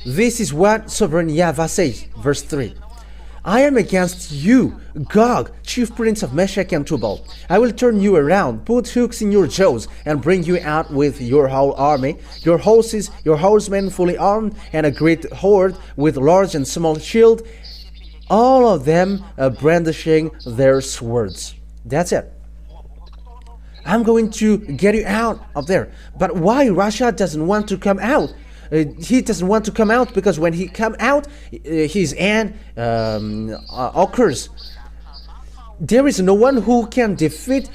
[SPEAKER 2] this is what sovereign YAHVAH says, verse 3. I am against you, Gog, chief prince of Meshech and Tubal. I will turn you around, put hooks in your jaws, and bring you out with your whole army, your horses, your horsemen fully armed, and a great horde with large and small shield, all of them brandishing their swords. That's it. I'm going to get you out of there. But why Russia doesn't want to come out? He doesn't want to come out because when he come out, his end occurs. There is no one who can defeat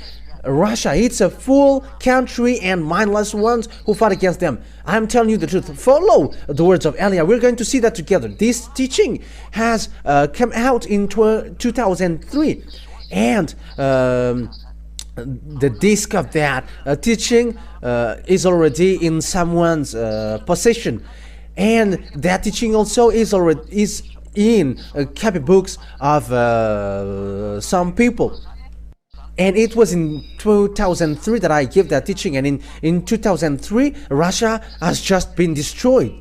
[SPEAKER 2] Russia. It's a full country and mindless ones who fought against them. I'm telling you the truth. Follow the words of Eliah. We're going to see that together. This teaching has come out in 2003, and the disc of that teaching is already in someone's possession, and that teaching also is in copybooks of some people. And it was in 2003 that I gave that teaching, and in 2003 Russia has just been destroyed,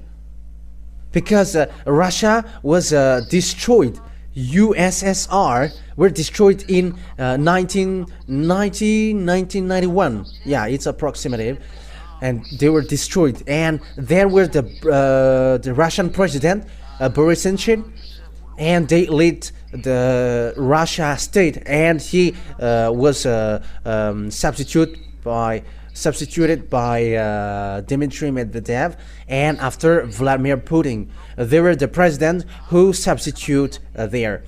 [SPEAKER 2] because Russia was destroyed. USSR were destroyed in 1991. Yeah, it's approximative, and they were destroyed. And there were the Russian president Boris Yeltsin, and they led the Russia state, and he was substituted by Dmitry Medvedev, and after Vladimir Putin. They were the president who substitute there.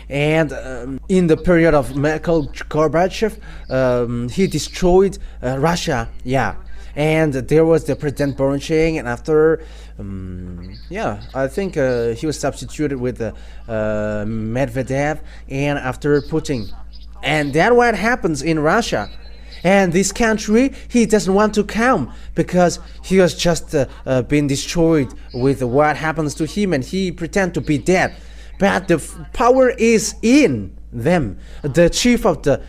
[SPEAKER 2] And in the period of Mikhail Gorbachev, he destroyed Russia. Yeah. And there was the President Borucheng, and after, I think he was substituted with Medvedev, and after Putin. And that's what happens in Russia. And this country, he doesn't want to come, because he has just been destroyed with what happens to him, and he pretend to be dead. But the power is in them. The chief of the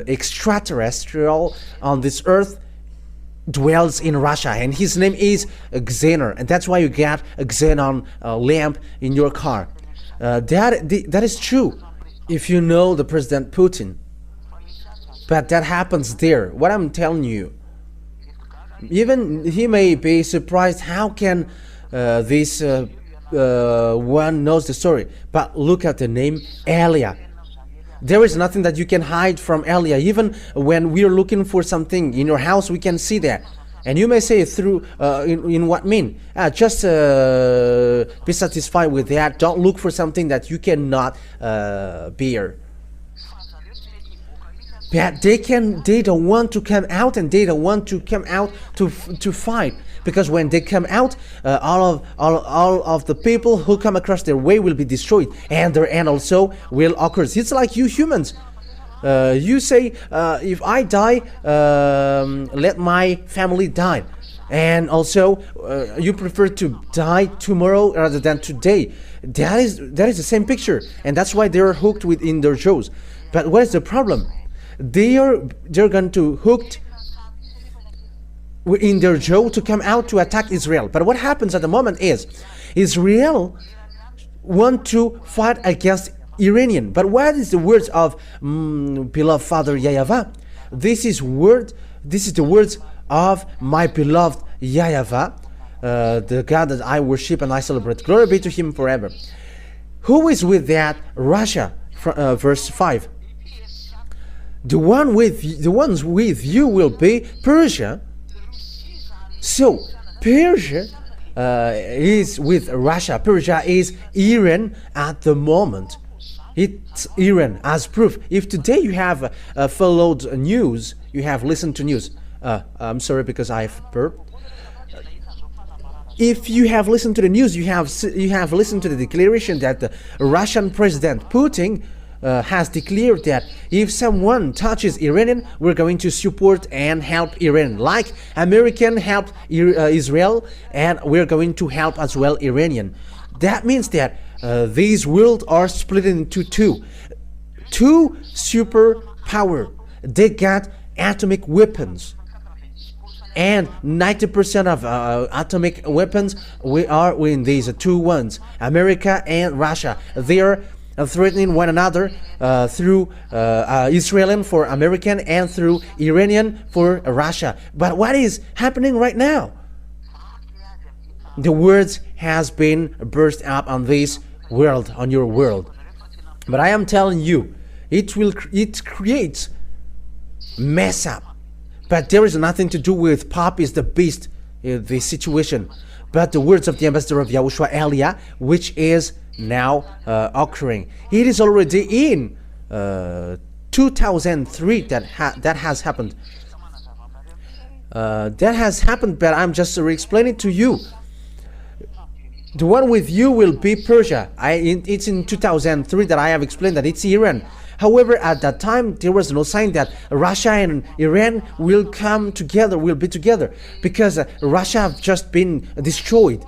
[SPEAKER 2] extraterrestrial on this earth dwells in Russia, and his name is Xenon, and that's why you got a Xenon lamp in your car. That is true if you know the President Putin. But that happens there. What I'm telling you, Even he may be surprised how can this one knows the story. But look at the name Elia. There is nothing that you can hide from Elia. Even when we are looking for something in your house, we can see that. And you may say through in what mean? Just be satisfied with that. Don't look for something that you cannot bear. But they don't want to come out, and they don't want to come out to fight, because when they come out, all of the people who come across their way will be destroyed, and their end also will occur. It's like you humans. You say, if I die, let my family die, and also you prefer to die tomorrow rather than today. That is the same picture, and that's why they're hooked within their shows. But what is the problem? They're going to hooked in their jaw to come out to attack Israel. But what happens at the moment is Israel want to fight against Iranian. But what is the words of beloved Father YAHVAH? This is the words of my beloved YAHVAH, the God that I worship and I celebrate. Glory be to Him forever. Who is with that? Russia. Verse 5. The ones with you will be Persia. So Persia is with Russia. Persia is Iran at the moment. It's Iran as proof. If today you have followed news, you have listened to news. I'm sorry because I've burped. If you have listened to the news, you have listened to the declaration that the Russian President Putin has declared that if someone touches Iranian, we're going to support and help Iran, like American helped Israel, and we're going to help as well Iranian. That means that these worlds are split into two superpower. They got atomic weapons, and 90% of atomic weapons are in these two ones, America and Russia. They are threatening one another through Israeli for American and through Iranian for Russia. But what is happening right now? The words has been burst up on this world, on your world. But I am telling you, it creates mess up. But there is nothing to do with Pop is the beast, the situation. But the words of the ambassador of YAHOSHUAH Elia, which is now occurring. It is already in 2003 that has happened. That has happened, but I'm just explaining to you. The one with you will be Persia. It's in 2003 that I have explained that it's Iran. However, at that time, there was no sign that Russia and Iran will come together, will be together, because Russia have just been destroyed,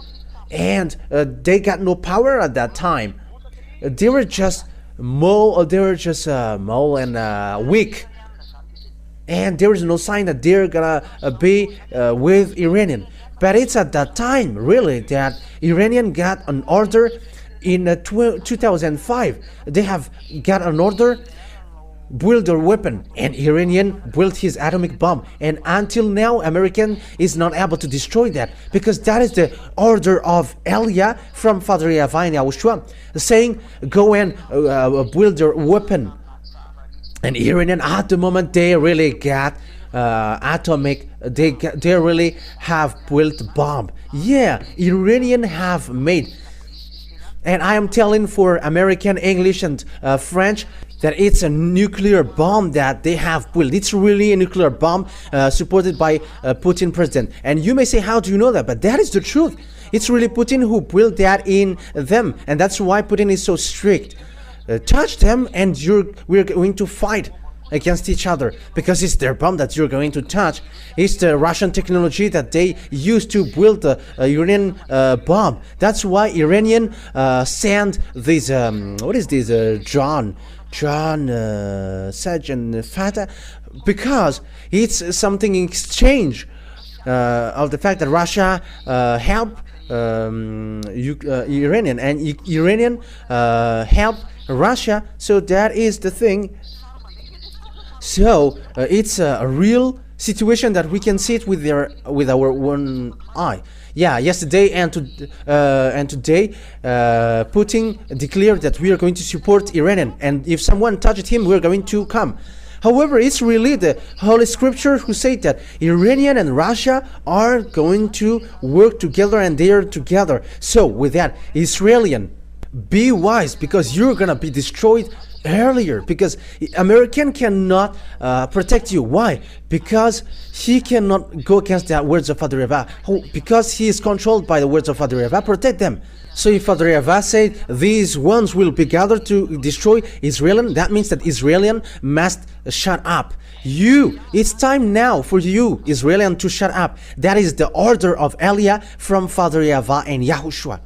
[SPEAKER 2] and they got no power at that time. They were just mole and weak, and there is no sign that they're gonna be with Iranian. But it's at that time, really, that Iranian got an order in 2005. They have got an order, build their weapon, and Iranian built his atomic bomb. And until now, American is not able to destroy that, because that is the order of Elia from Father YAHVAH and YAHOSHUAH, saying, go and build their weapon. And Iranian, at the moment, they really got atomic, they really have built bomb. Yeah, Iranian have made. And I am telling for American, English, and French that it's a nuclear bomb that they have built. It's really a nuclear bomb supported by Putin president. And you may say, how do you know that? But that is the truth. It's really Putin who built that in them. And that's why Putin is so strict. Touch them and we're going to fight against each other, because it's their bomb that you're going to touch. It's the Russian technology that they used to build the Iranian bomb. That's why Iranian sent this what is this John Saj and Fatah, because it's something in exchange of the fact that Russia helped Iranian, and Iranian helped Russia. So that is the thing. So it's a real situation that we can see it with our one eye. Yeah, yesterday and today, Putin declared that we are going to support Iranian, and if someone touched him, we are going to come. However, it's really the Holy Scripture who say that Iranian and Russia are going to work together, and they are together. So with that, Israelian, be wise, because you're gonna be destroyed earlier, because American cannot protect you. Why? Because he cannot go against the words of Father YAHVAH. Because he is controlled by the words of Father YAHVAH. Protect them. So if Father YAHVAH said these ones will be gathered to destroy Israel, that means that Israelian must shut up. It's time now for you, Israelian, to shut up. That is the order of Elia from Father YAHVAH and YAHOSHUAH.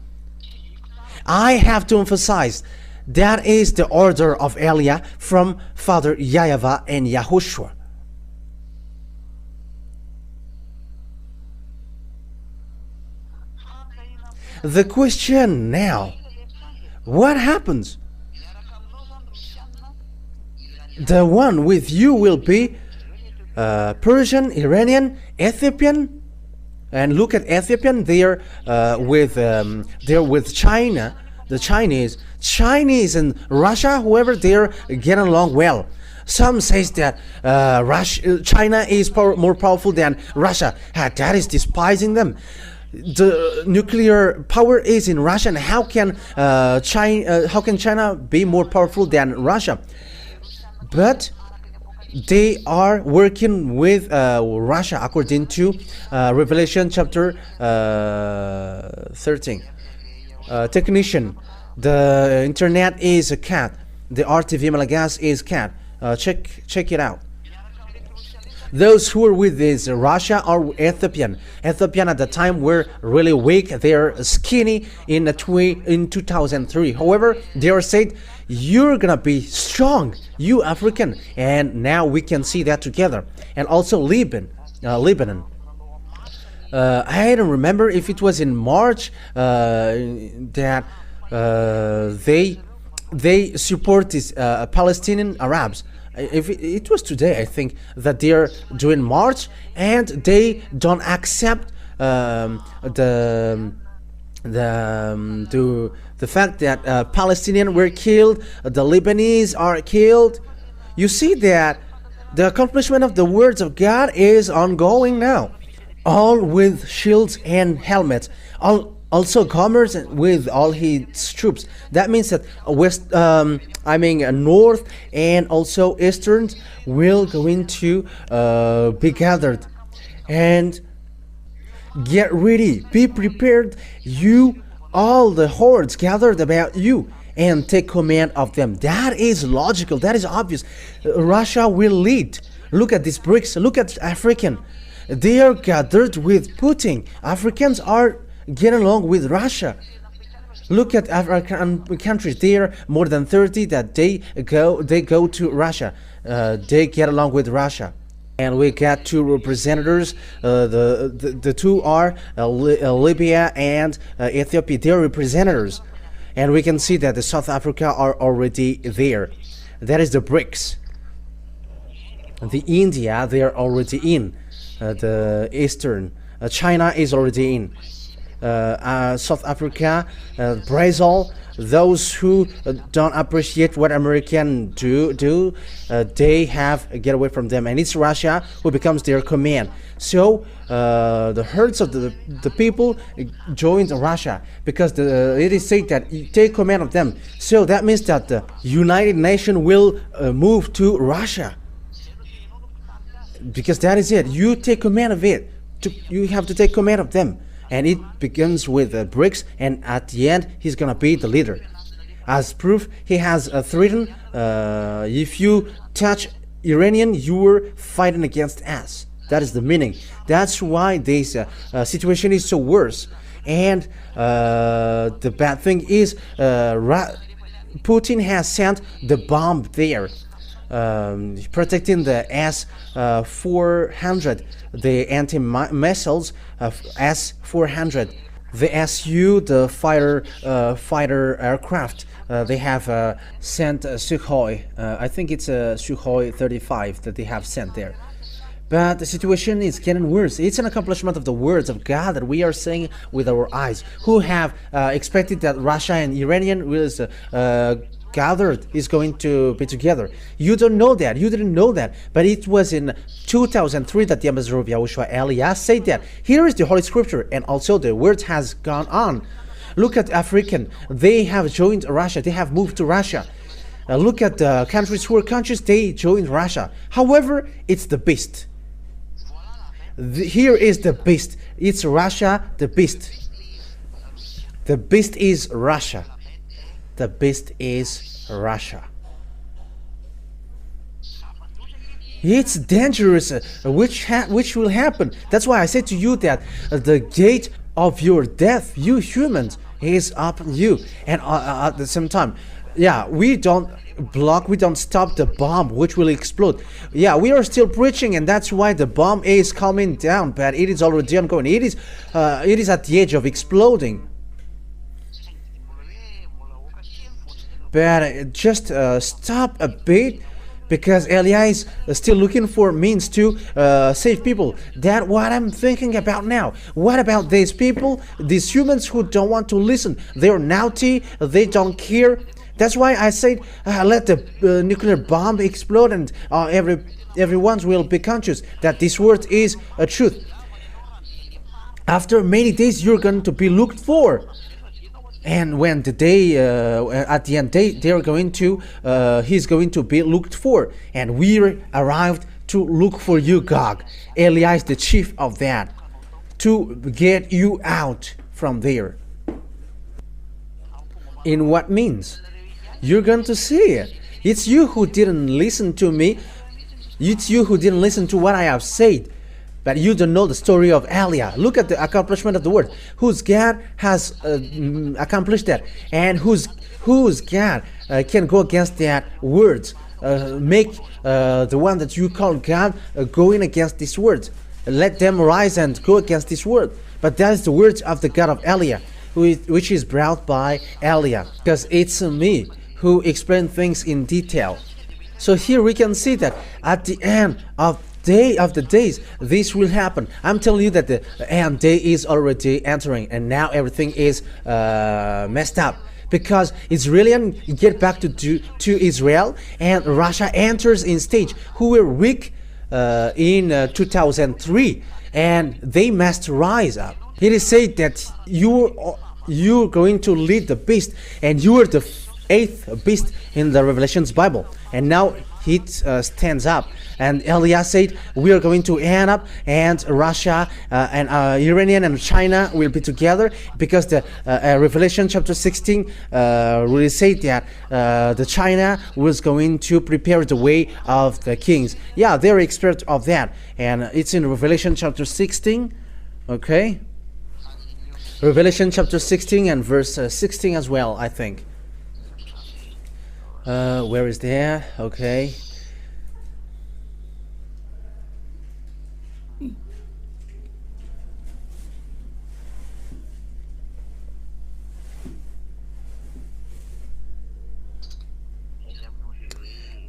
[SPEAKER 2] I have to emphasize, that is the order of Elia from Father YAHVAH and YAHOSHUAH. The question now, what happens? The one with you will be Persian, Iranian, Ethiopian, and look at Ethiopian. They're with China, the Chinese and Russia. However, they're getting along well. Some says that China is more powerful than Russia. That is despising them. The nuclear power is in Russia, and how can China be more powerful than Russia? But they are working with Russia according to Revelation chapter 13. Technician, the internet is a cat. The RTV Malagas is cat. Check it out. Those who are with this Russia are Ethiopian. Ethiopian at the time were really weak. They are skinny in 2003. However, they are said, you're gonna be strong, you African. And now we can see that together. And also Lebanon. I don't remember if it was in March that they support these Palestinian Arabs. If it was today, I think, that they are doing march, and they don't accept the fact that Palestinians were killed, the Lebanese are killed. You see that the accomplishment of the words of God is ongoing now, all with shields and helmets, also Commerce with all his troops. That means that North and also Eastern will going to be gathered. And get ready, be prepared. All the hordes gathered about you, and take command of them. That is logical. That is obvious. Russia will lead. Look at these BRICS. Look at African. They are gathered with Putin. Africans are getting along with Russia. Look at African countries. There are more than 30 that they go to Russia. They get along with Russia. And we got two representatives. The two are Libya and Ethiopia. They are representatives. And we can see that the South Africa are already there. That is the BRICS. The India, they are already in. The Eastern. China is already in. South Africa, Brazil, those who don't appreciate what Americans do, they have get away from them, and it's Russia who becomes their command. So the herds of the people joined Russia, because it is said that you take command of them. So that means that the United Nations will move to Russia, because that is it. You take command of it. You have to take command of them. And it begins with BRICS, and at the end, he's gonna be the leader. As proof, he has threatened, if you touch Iranian, you were fighting against us. That is the meaning. That's why this situation is so worse. And the bad thing is, Putin has sent the bomb there, protecting the S-400, the anti-missiles of S-400, the SU, the fighter aircraft. They have sent Sukhoi. I think it's a Sukhoi 35 that they have sent there.
[SPEAKER 1] But the situation is getting worse. It's an accomplishment of the words of God that we are saying with our eyes. Who have expected that Russia and Iranian was gathered is going to be together? You don't know that. You didn't know that. But it was in 2003 that the ambassador of YAHOSHUAH, Elias, said that. Here is the Holy Scripture, and also the word has gone on. Look at African. They have joined Russia. They have moved to Russia. Look at the countries who are countries. They joined Russia. However, it's the beast. Here is the beast. It's Russia, the beast. The beast is Russia. The beast is Russia. It's dangerous, which will happen. That's why I said to you that the gate of your death, you humans, is upon you. And at the same time, yeah, we don't block, we don't stop the bomb which will explode. Yeah, we are still preaching, and that's why the bomb is coming down, but it is already ongoing. It is at the edge of exploding. But just stop a bit, because Elias is still looking for means to save people. That's what I'm thinking about now. What about these people, these humans who don't want to listen? They're naughty, they don't care. That's why I said let the nuclear bomb explode, and everyone will be conscious that this word is a truth. After many days, you're going to be looked for. And when the day, at the end, they are going to, he's going to be looked for. And we arrived to look for you, Gog. Elias, the chief of that, to get you out from there. In what means? You're going to see it. It's you who didn't listen to me. It's you who didn't listen to what I have said. But you don't know the story of Elia. Look at the accomplishment of the word. Whose God has accomplished that, and whose God can go against that words. Make the one that you call God going against this word. Let them rise and go against this word. But that is the words of the God of Elia, which is brought by Elia, because it's me who explain things in detail. So here we can see that at the end of the days, this will happen. I'm telling you that the end day is already entering, and now everything is messed up, because Israelis get back to Israel, and Russia enters in stage, who were weak in 2003, and they must rise up. It is said that you're going to lead the beast, and you are the eighth beast in the Revelations Bible, and now it stands up. And Elias said, we are going to end up, and Russia and Iranian and China will be together, because the Revelation chapter 16 really said that the China was going to prepare the way of the kings. Yeah, they're expert of that, and it's in Revelation chapter 16. Okay, Revelation chapter 16 and verse 16 as well, I think. Where is that? Okay.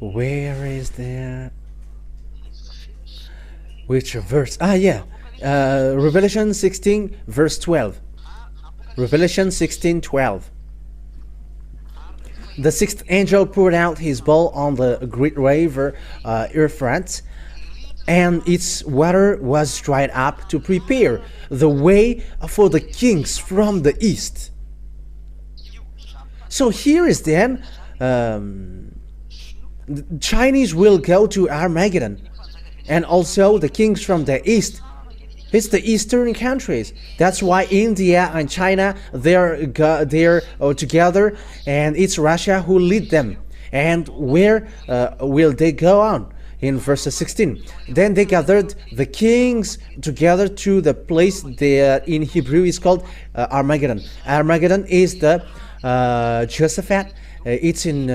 [SPEAKER 1] Where is that? Which verse? Ah, yeah. Revelation 16 verse 12. Revelation 16:12. The sixth angel poured out his bowl on the great river Euphrates, and its water was dried up to prepare the way for the kings from the east. So here is then, the Chinese will go to Armageddon, and also the kings from the east. It's the eastern countries. That's why India and China, they're together, and it's Russia who lead them. And where will they go on? In verse 16, then they gathered the kings together to the place that in Hebrew is called Armageddon. Armageddon is the Jehoshaphat. It's in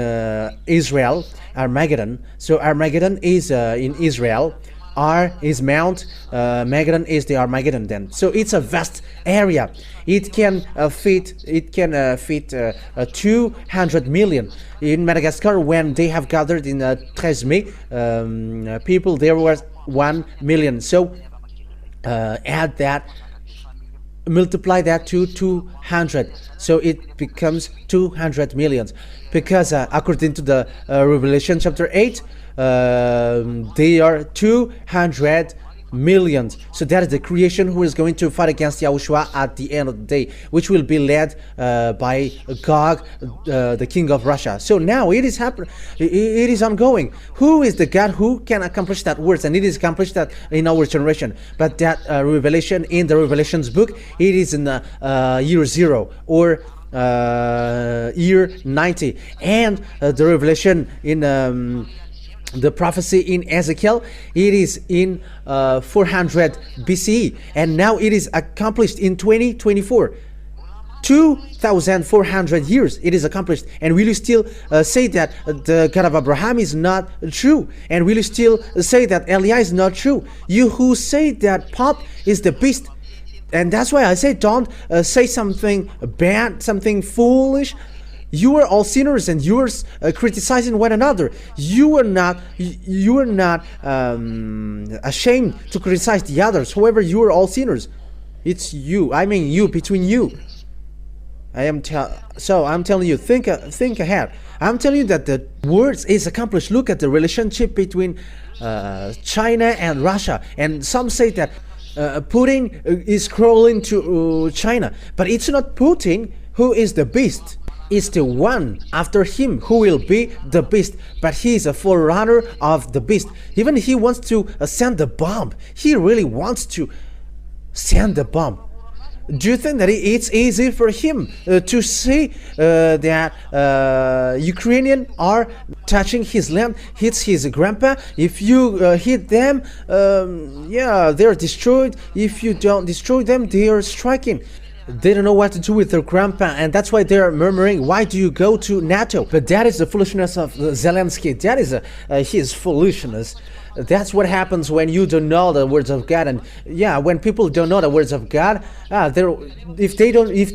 [SPEAKER 1] Israel, Armageddon. So Armageddon is in Israel. R is Mount Megadon is the Armageddon. Then, so it's a vast area. It can fit 200 million. In Madagascar, when they have gathered in 13 May, people, there was 1 million. So add that, multiply that to 200, so it becomes 200 millions, because according to the Revelation chapter 8, they are 200 millions. So that is the creation who is going to fight against Yahushua at the end of the day, which will be led by Gog, the king of Russia. So now it is happening, it is ongoing. Who is the God who can accomplish that words? And it is accomplished that in our generation. But that revelation in the Revelations book, it is in year 0 or year 90. And the revelation in the prophecy in Ezekiel, it is in 400 BCE, and now it is accomplished in 2024. 2,400 years it is accomplished. And will you still say that the God of Abraham is not true? And will you still say that Eliah is not true? You who say that Pop is the beast. And that's why I say, don't say something bad, something foolish. You are all sinners, and you are criticizing one another. You are not ashamed to criticize the others. However, you are all sinners. It's you. I mean, you, between you. I'm telling you, think ahead. I'm telling you that the words is accomplished. Look at the relationship between China and Russia, and some say that Putin is crawling to China, but it's not Putin who is the beast. It's the one after him who will be the beast, but he is a forerunner of the beast. Even he wants to send the bomb. He really wants to send the bomb. Do you think that it's easy for him to see that Ukrainians are touching his land, hits his grandpa? If you hit them, yeah, they're destroyed. If you don't destroy them, they are striking. They don't know what to do with their grandpa, and that's why they're murmuring, why do you go to NATO? But that is the foolishness of Zelensky. That is his foolishness. That's what happens when you don't know the words of God. And yeah, when people don't know the words of God, if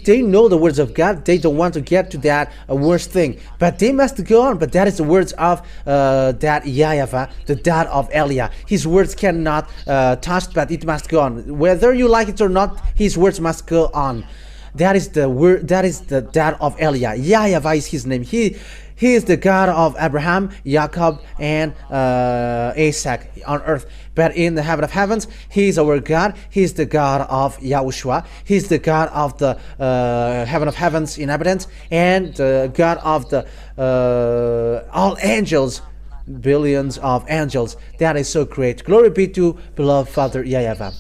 [SPEAKER 1] they know the words of God, they don't want to get to that worst thing. But they must go on. But that is the words of that YAHVAH, the dad of Eliah. His words cannot touch, but it must go on. Whether you like it or not, his words must go on. That is the word. That is the dad of Eliah. YAHVAH is his name. He is the God of Abraham, Jacob, and Isaac on earth. But in the heaven of heavens, He is our God. He is the God of YAHOSHUAH. He is the God of the heaven of heavens in evidence, and the God of the all angels, billions of angels. That is so great. Glory be to beloved Father YAHVAH.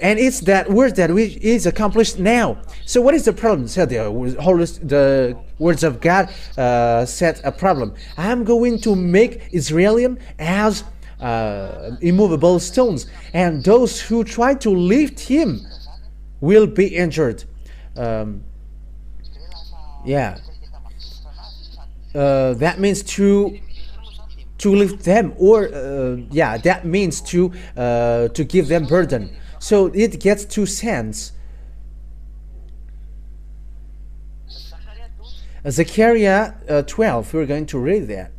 [SPEAKER 1] And it's that word that is accomplished now. So what is the problem? So the words of God set a problem. I'm going to make Israel as immovable stones, and those who try to lift him will be injured. Yeah. That means to lift them, or yeah, that means to give them burden. So it gets two sense. Zechariah 12, we're going to read that.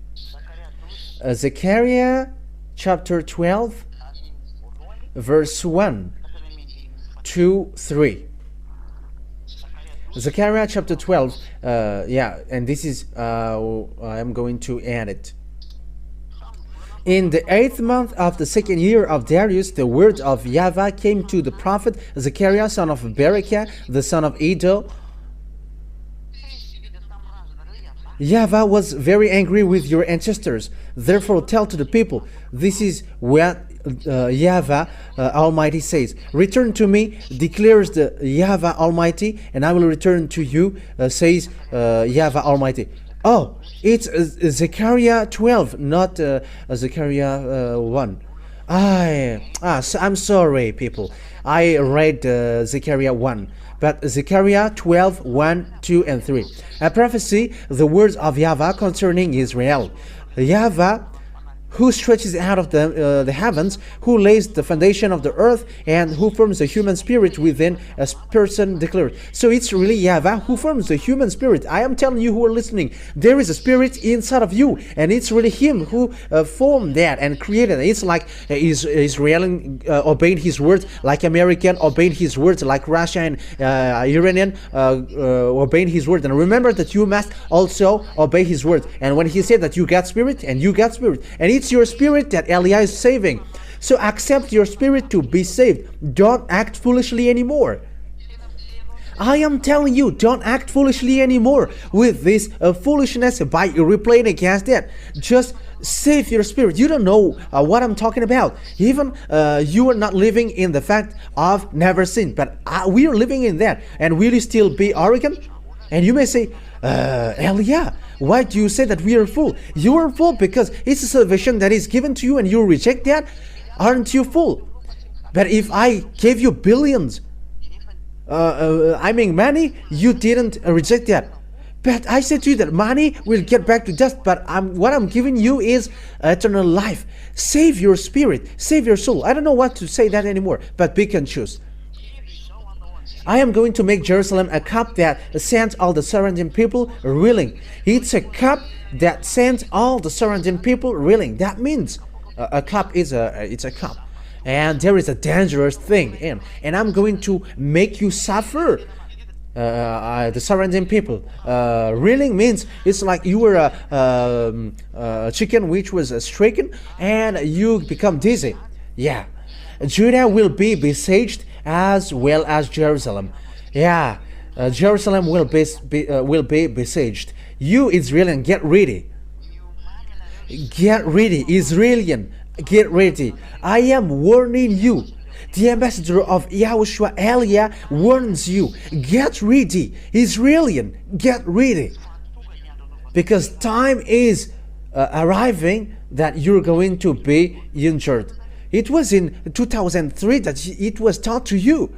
[SPEAKER 1] Zechariah chapter 12, verse 1 to 3. Zechariah chapter 12, yeah, and this is, I'm going to add it. In the 8th month of the 2nd year of Darius, the word of YAHVAH came to the prophet Zechariah, son of Berechiah, the son of Iddo. YAHVAH was very angry with your ancestors. Therefore tell to the people, this is what YAHVAH Almighty says. Return to me, declares the YAHVAH Almighty, and I will return to you, says YAHVAH Almighty. Oh, it's Zechariah 12, not Zechariah 1. I'm sorry, people. I read Zechariah 1. But Zechariah 12, 1, 2, and 3. A prophecy, the words of YAHVAH concerning Israel. YAHVAH who stretches out of the heavens, who lays the foundation of the earth, and who forms the human spirit within a person declared. So it's really YAHVAH who forms the human spirit. I am telling you who are listening, there is a spirit inside of you, and it's really him who formed that and created it. It's like Israeli obeying his words, like American obeying his words, like Russia and Iranian obeying his word. And remember that you must also obey his word. And when he said that you got spirit, and you got spirit, and it's your spirit that Eliah is saving. So accept your spirit to be saved. Don't act foolishly anymore. I am telling you, don't act foolishly anymore with this foolishness by replaying against that. Just save your spirit. You don't know what I'm talking about. Even you are not living in the fact of never sin, but we are living in that. And will you still be arrogant? And you may say, Elia, why do you say that we are full? You are full because it's a salvation that is given to you and you reject that. Aren't you full? But if I gave you billions, money, you didn't reject that. But I said to you that money will get back to dust, but what I'm giving you is eternal life. Save your spirit, save your soul. I don't know what to say that anymore, but pick and choose. I am going to make Jerusalem a cup that sends all the surrounding people reeling. It's a cup that sends all the surrounding people reeling. That means a cup is it's a cup, and there is a dangerous thing in. And I'm going to make you suffer. The surrounding people. Reeling means it's like you were a chicken which was stricken, and you become dizzy. Yeah, Judah will be besieged as well as Jerusalem. Yeah, Jerusalem will be besieged. You Israelian, get ready. Get ready, Israelian, get ready. I am warning you. The ambassador of YAHOSHUAH, Elia, warns you. Get ready, Israelian, get ready. Because time is arriving that you're going to be injured. It was in 2003 that it was taught to you.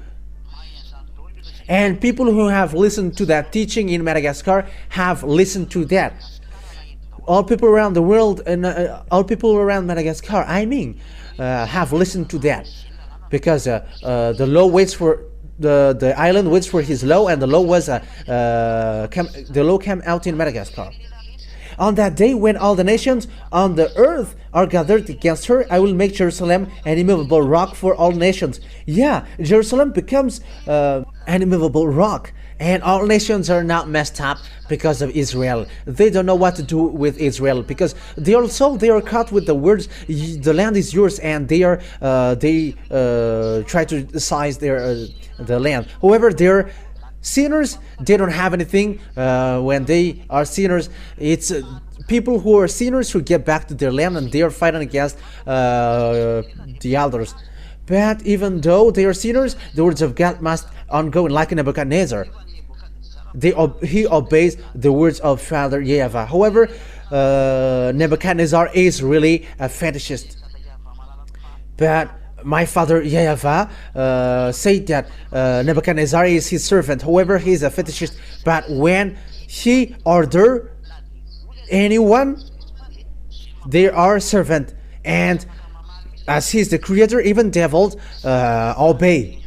[SPEAKER 1] And people who have listened to that teaching in Madagascar have listened to that. All people around the world and all people around Madagascar, have listened to that. Because the law waits for the island waits for his law, and the law was the law came out in Madagascar. On that day, when all the nations on the earth are gathered against her, I will make Jerusalem an immovable rock for all nations. Yeah, Jerusalem becomes an immovable rock, and all nations are now messed up because of Israel. They don't know what to do with Israel because they are caught with the words, "The land is yours," and they try to seize the land. However, they're sinners. They don't have anything. When they are sinners, it's people who are sinners who get back to their land, and they are fighting against the elders. But even though they are sinners, the words of God must ongoing, like Nebuchadnezzar. He obeys the words of Father YAHVAH. However, Nebuchadnezzar is really a fetishist. But my father YAHVAH said that Nebuchadnezzar is his servant. However, he is a fetishist. But when he order anyone, they are servant. And as he is the creator, even devils obey.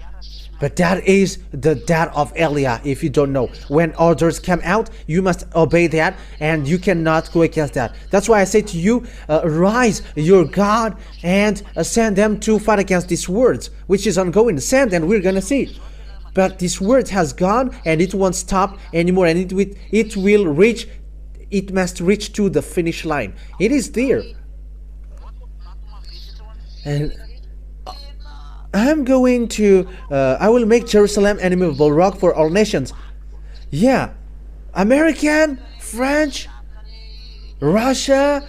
[SPEAKER 1] But that is the dad of Elia. If you don't know, when orders come out, you must obey that, and you cannot go against that. That's why I say to you, rise your God and send them to fight against these words, which is ongoing. Send, and we're gonna see. But this word has gone, and it won't stop anymore, and it will reach. It must reach to the finish line. It is there, and I'm going to, I will make Jerusalem an immovable rock for all nations. Yeah, American, French, Russia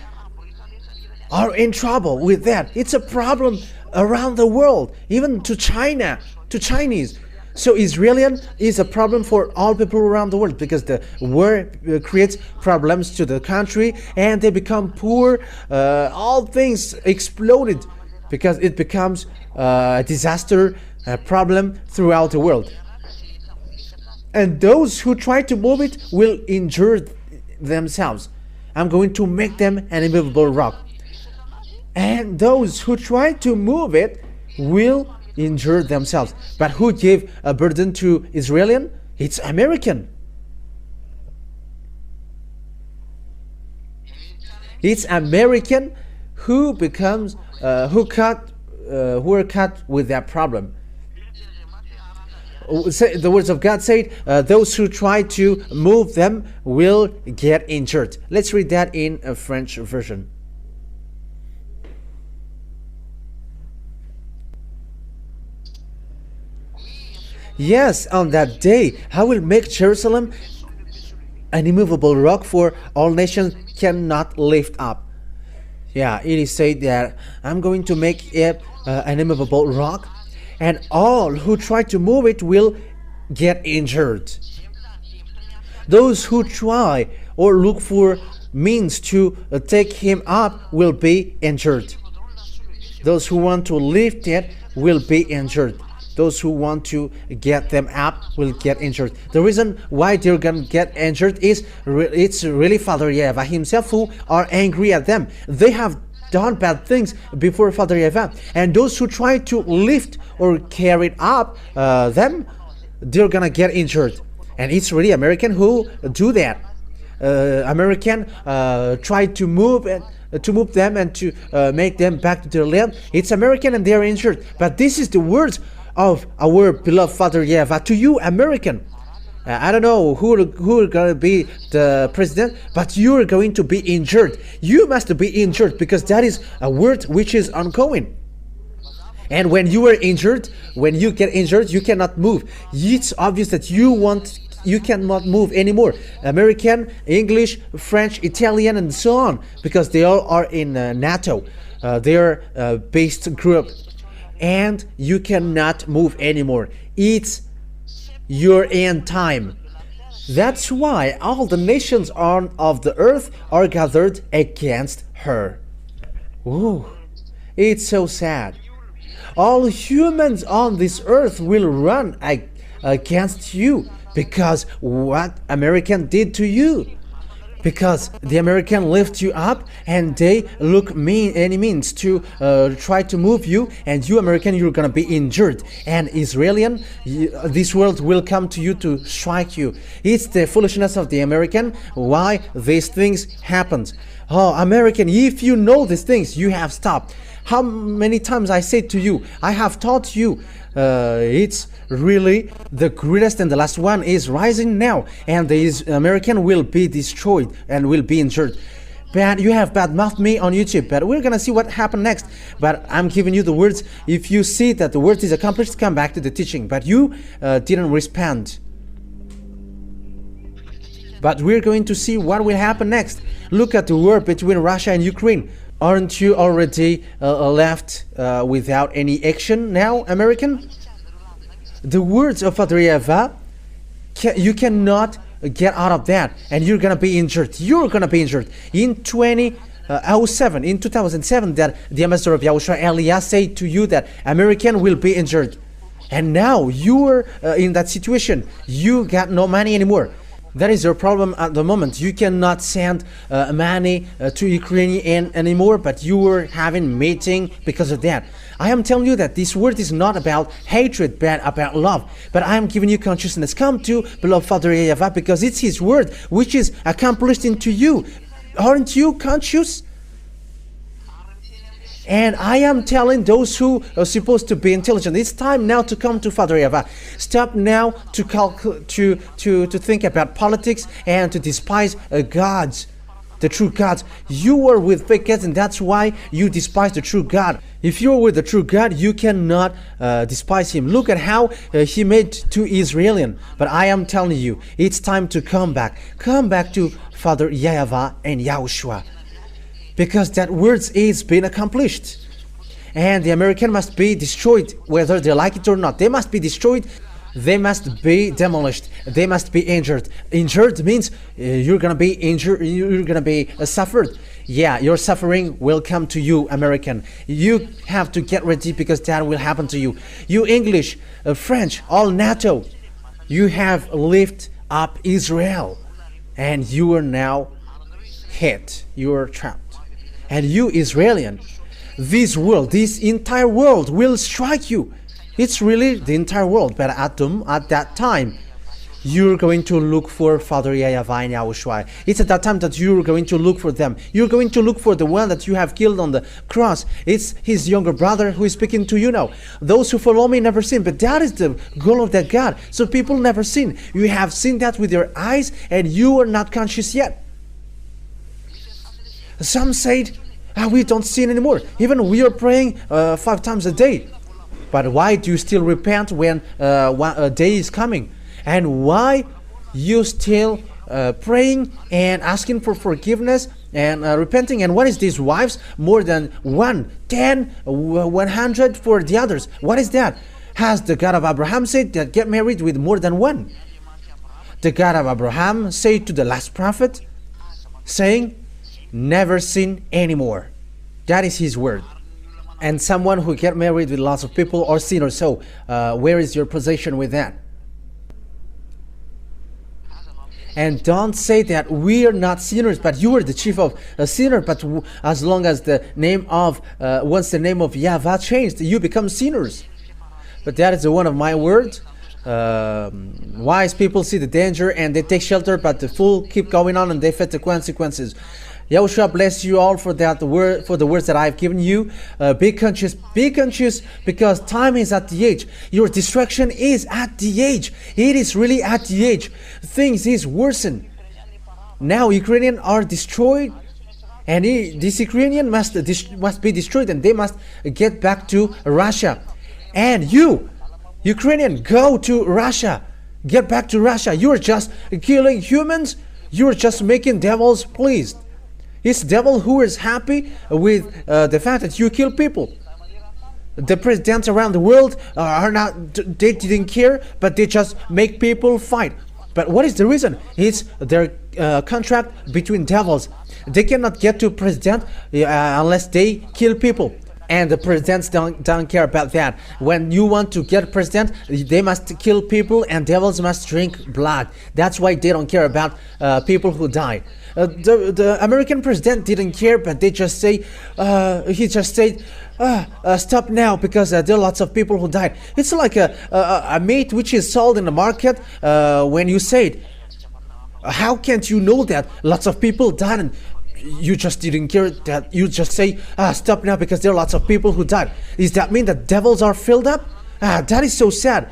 [SPEAKER 1] are in trouble with that. It's a problem around the world, even to China, to Chinese. So Israelian is a problem for all people around the world, because the war creates problems to the country, and they become poor. All things exploded, because it becomes a disaster, a problem throughout the world. And those who try to move it will injure themselves. I'm going to make them an immovable rock. and those who try to move it will injure themselves. But who gave a burden to Israelian? It's American. It's American who becomes who are cut with that problem. The words of God said, those who try to move them will get injured. Let's read that in a French version. Yes, on that day I will make Jerusalem an immovable rock, for all nations cannot lift up. Yeah, it is said that I'm going to make it an immovable rock, and all who try to move it will get injured. Those who try or look for means to take him up will be injured. Those who want to lift it will be injured. Those who want to get them up will get injured. The reason why they're going to get injured is it's really Father YAHVAH himself who are angry at them. They have done bad things before Father YAHVAH, and those who try to lift or carry up them, they're gonna get injured. And it's really American who do that. American try to move them and to make them back to their land. It's American and they're injured. But this is the words of our beloved Father YAHVAH to you, American. I don't know who gonna be the president, but you're going to be injured. You must be injured, because that is a word which is ongoing. And when you are injured, when you get injured, you cannot move. It's obvious that you cannot move anymore. American, English, French, Italian, and so on, because they all are in NATO. They are a based group, and you cannot move anymore. It's your end time. That's why all the nations of the earth are gathered against her. Ooh, it's so sad. All humans on this earth will run against you because what American did to you. Because the American lift you up, and they look any means to try to move you, and you American, you're gonna be injured. And Israelian, this world will come to you to strike you. It's the foolishness of the American why these things happened. Oh, American, if you know these things, you have stopped. How many times I said to you, I have taught you, it's really the greatest, and the last one is rising now, and the American will be destroyed and will be injured. But you have badmouthed me on YouTube, but we're gonna see what happened next. But I'm giving you the words. If you see that the word is accomplished, come back to the teaching. But you didn't respond. But we're going to see what will happen next. Look at the war between Russia and Ukraine. Aren't you already left without any action now, American? The words of Father YAHVAH, you cannot get out of that, and you're gonna be injured. You're gonna be injured. In 2007, that the ambassador of YAHOSHUAH Elias said to you that American will be injured, and now you're in that situation. You got no money anymore. That is your problem at the moment. You cannot send money to Ukraine anymore, but you were having meeting because of that. I am telling you that this word is not about hatred, but about love. But I am giving you consciousness. Come to beloved Father YAHVAH, because it's his word which is accomplished into you. Aren't you conscious? And I am telling those who are supposed to be intelligent, it's time now to come to Father YAHVAH. Stop now to think about politics and to despise gods, the true gods. You were with fake gods, and that's why you despise the true God. If you're with the true God, you cannot despise him. Look at how he made to Israelian. But I am telling you, it's time to come back. Come back to Father YAHVAH and YAHOSHUAH. Because that words is being accomplished. And the American must be destroyed, whether they like it or not. They must be destroyed. They must be demolished. They must be injured. Injured means you're gonna be injured. You're gonna be suffered. Yeah, your suffering will come to you, American. You have to get ready, because that will happen to you. You English, French, all NATO. You have lifted up Israel, and you are now hit. You are trapped. And you Israelian, this world, this entire world will strike you. It's really the entire world, but at that time, you're going to look for Father YAHVAH and YAHOSHUAH. It's at that time that you're going to look for them. You're going to look for the one that you have killed on the cross. It's his younger brother who is speaking to you now. Those who follow me never sin, but that is the goal of that God. So people never sin. You have seen that with your eyes, and you are not conscious yet. Some said, we don't sin anymore. Even we are praying 5 times a day. But why do you still repent when a day is coming? And why you still praying and asking for forgiveness and repenting? And what is these wives? More than 1, 10, 100 for the others. What is that? Has the God of Abraham said that get married with more than one? The God of Abraham said to the last prophet, saying, never sin anymore. That is his word. And someone who get married with lots of people or sinners. So where is your position with that? And don't say that we are not sinners, but you are the chief of a sinner. But as long as the name of once the name of YAHVAH changed, you become sinners. But that is one of my words. Wise people see the danger and they take shelter, but the fool keep going on and they face the consequences. YAHOSHUAH bless you all for that word, for the words that I've given you. Be conscious, because time is at the edge. Your destruction is at the edge. It is really at the edge. Things is worsen. Now Ukrainians are destroyed, and this Ukrainian must be destroyed, and they must get back to Russia. And you, Ukrainian, go to Russia. Get back to Russia. You are just killing humans. You are just making devils pleased. It's devil who is happy with the fact that you kill people. The presidents around the world are not, they didn't care, but they just make people fight. But what is the reason? It's their contract between devils. They cannot get to president unless they kill people. And the presidents don't care about that. When you want to get president, they must kill people and devils must drink blood. That's why they don't care about people who die. The American president didn't care, but they just say, he just said, stop now because there are lots of people who died. It's like a meat which is sold in the market. When you say it, how can't you know that lots of people died and you just didn't care? That you just say, stop now because there are lots of people who died. Does that mean that devils are filled up? That is so sad.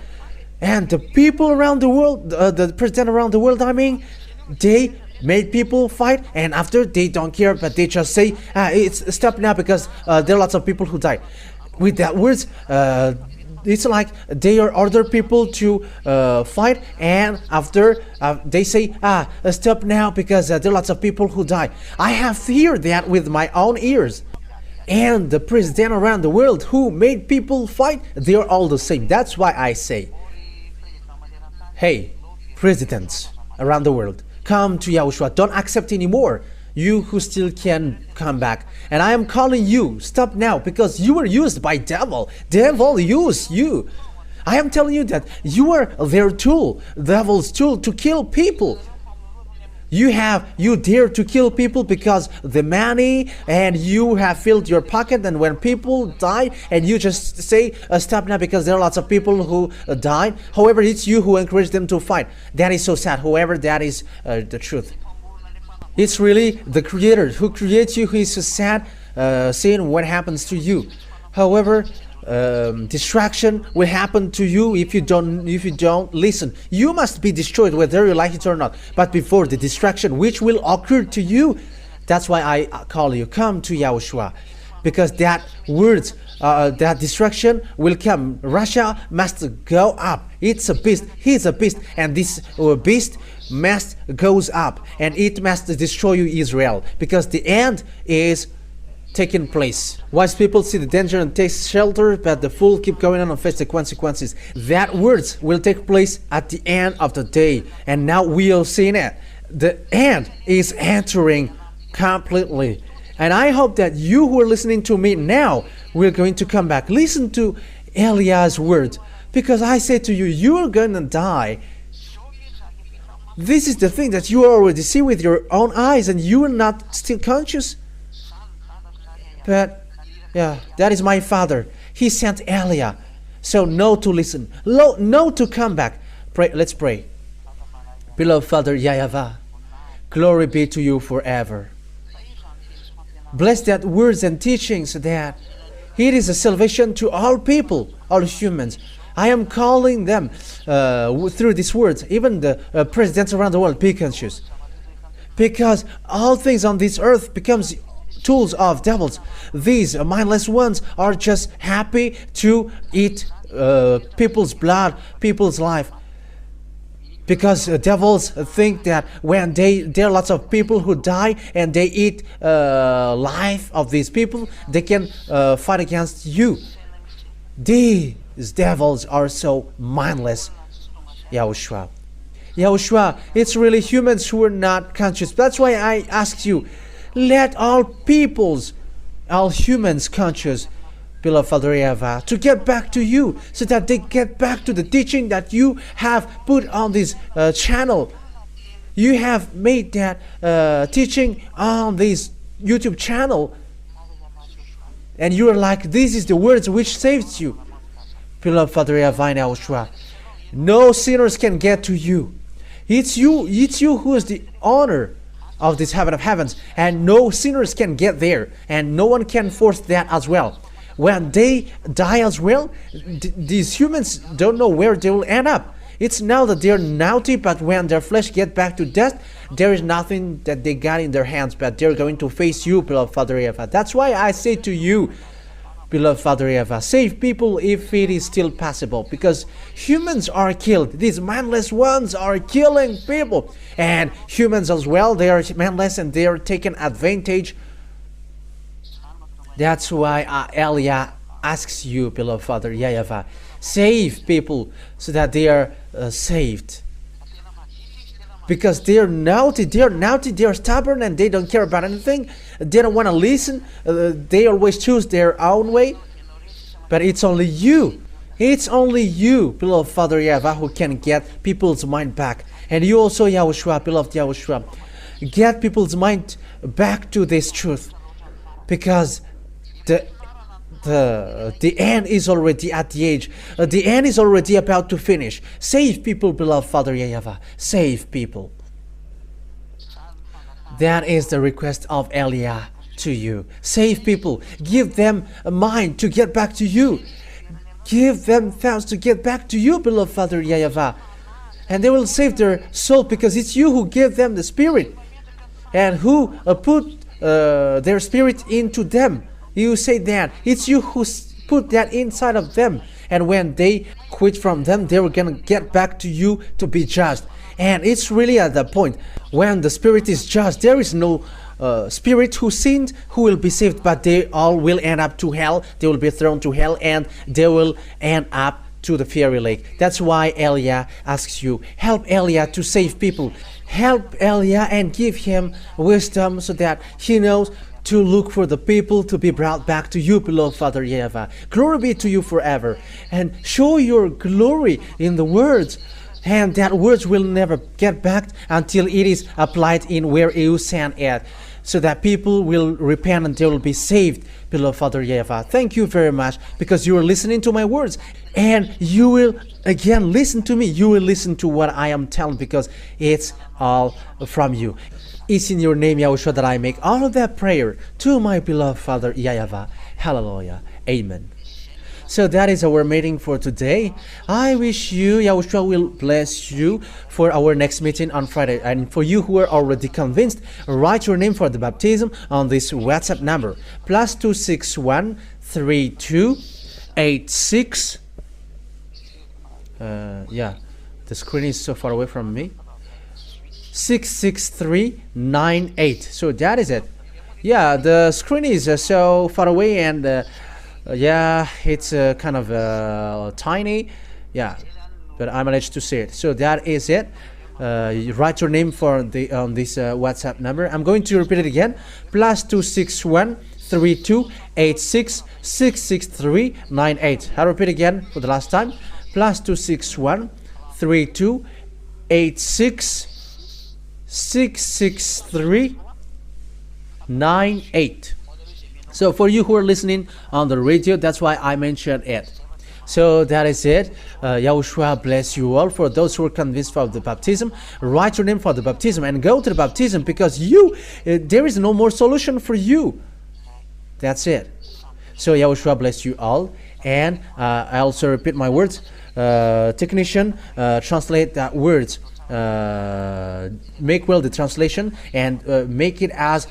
[SPEAKER 1] And the people around the world, the president around the world, I mean, they made people fight, and after they don't care, but they just say, it's stop now because there are lots of people who died. With that words, it's like they are order people to fight, and after they say, stop now because there are lots of people who die. I have heard that with my own ears. And the president around the world who made people fight, they are all the same. That's why I say, hey, presidents around the world, come to YAHOSHUAH. Don't accept anymore. You who still can come back. And I am calling you, stop now, because you were used by devil. Devil used you. I am telling you that you are their tool, devil's tool to kill people. You dare to kill people because the money, and you have filled your pocket, and when people die and you just say stop now because there are lots of people who died. However, it's you who encourage them to fight. That is so sad. However, that is the truth. It's really the creator who creates you who is so sad seeing what happens to you. However, distraction will happen to you if you don't listen. You must be destroyed whether you like it or not. But before the distraction which will occur to you, that's why I call you, come to YAHOSHUAH, because that words, that distraction will come. Russia must go up. It's a beast. He's a beast, and this beast must goes up, and it must destroy you, Israel, because the end is taking place. Wise people see the danger and take shelter, but the fool keep going on and face the consequences. That words will take place at the end of the day, and now we are seeing it. The end is entering completely. And I hope that you who are listening to me now will going to come back. Listen to Eliah's words, because I say to you, you are going to die. This is the thing that you already see with your own eyes, and you are not still conscious. But Yeah, that is my father. He sent Elia. So no to listen. No to come back. Pray. Let's pray. Beloved Father YAHVAH, glory be to you forever. Bless that words and teachings that it is a salvation to all people, all humans. I am calling them through these words, even the presidents around the world, be conscious. Because all things on this earth becomes tools of devils. These mindless ones are just happy to eat people's blood, people's life. Because devils think that when there are lots of people who die and they eat life of these people, they can fight against you. These devils are so mindless. YAHOSHUAH. YAHOSHUAH, it's really humans who are not conscious. That's why I ask you, let all peoples, all humans conscious, beloved Father YAHVAH, to get back to you, so that they get back to the teaching that you have put on this channel. You have made that teaching on this YouTube channel, and you are like, this is the words which saves you. Beloved Father YAHVAH, YAHOSHUAH, no sinners can get to you. It's you who is the owner of this heaven of heavens, and no sinners can get there, and no one can force that as well. When they die as well, these humans don't know where they will end up. It's now that they're naughty, but when their flesh get back to death, there is nothing that they got in their hands, but they're going to face you, beloved Father YAHVAH. That's why I say to you, beloved Father YAHVAH, save people if it is still possible, because humans are killed. These mindless ones are killing people, and humans as well, they are mindless and they are taking advantage. That's why Elia asks you, beloved Father YAHVAH, save people so that they are saved. Because they are naughty, they are stubborn, and they don't care about anything. They don't want to listen. They always choose their own way. But it's only you, beloved Father YAHVAH, who can get people's mind back. And you also, YAHOSHUAH, beloved YAHOSHUAH, get people's mind back to this truth. Because the end is already at the age. The end is already about to finish. Save people, beloved Father YAHVAH. Save people. That is the request of Elia to you. Save people. Give them a mind to get back to you. Give them thoughts to get back to you, beloved Father YAHVAH. And they will save their soul, because it's you who give them the Spirit, and who put their Spirit into them. You say that it's you who put that inside of them, and when they quit from them, they were gonna get back to you to be judged. And it's really at the point when the Spirit is judged, there is no spirit who sinned who will be saved, but they all will end up to hell. They will be thrown to hell, and they will end up to the fiery lake. That's why Elia asks you, help Elia to save people. Help Elia and give him wisdom so that he knows to look for the people to be brought back to you, beloved Father YAHVAH. Glory be to you forever. And show your glory in the words. And that words will never get back until it is applied in where you sent it, so that people will repent and they will be saved, beloved Father YAHVAH. Thank you very much, because you are listening to my words, and you will again listen to me. You will listen to what I am telling, because it's all from you. It's in your name, YAHOSHUAH, that I make all of that prayer to my beloved Father YAHVAH. Hallelujah. Amen. So that is our meeting for today. I wish you, YAHOSHUAH will bless you for our next meeting on Friday. And for you who are already convinced, write your name for the baptism on this WhatsApp number. +261 32 86. Yeah, the screen is so far away from me. 66398. So that is it. Yeah, the screen is so far away, and yeah, it's kind of tiny. Yeah, but I managed to see it. So that is it. You write your name for the on this WhatsApp number. I'm going to repeat it again. +261 32 86 66398. I'll repeat again for the last time. +261 32 86 66398. So for you who are listening on the radio, that's why I mentioned it. So that is it. Yahushua bless you all. For those who are convinced of the baptism, write your name for the baptism and go to the baptism, because there is no more solution for you. That's it. So Yahushua bless you all. And I also repeat my words. Technician, translate that words. Make well the translation and make it as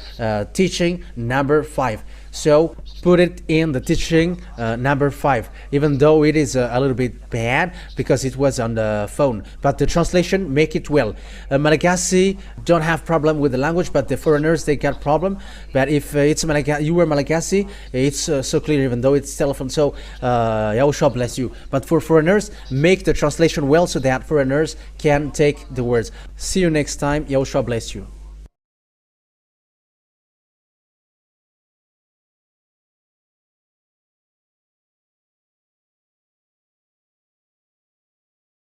[SPEAKER 1] teaching number 5. So put it in the teaching number 5, even though it is a little bit bad because it was on the phone, but the translation make it well. Malagasy don't have problem with the language, but the foreigners, they got problem. But if it's you were Malagasy, it's so clear, even though it's telephone. So Yahushua bless you. But for foreigners, make the translation well so that foreigners can take the words. See you next time. Yahushua bless you.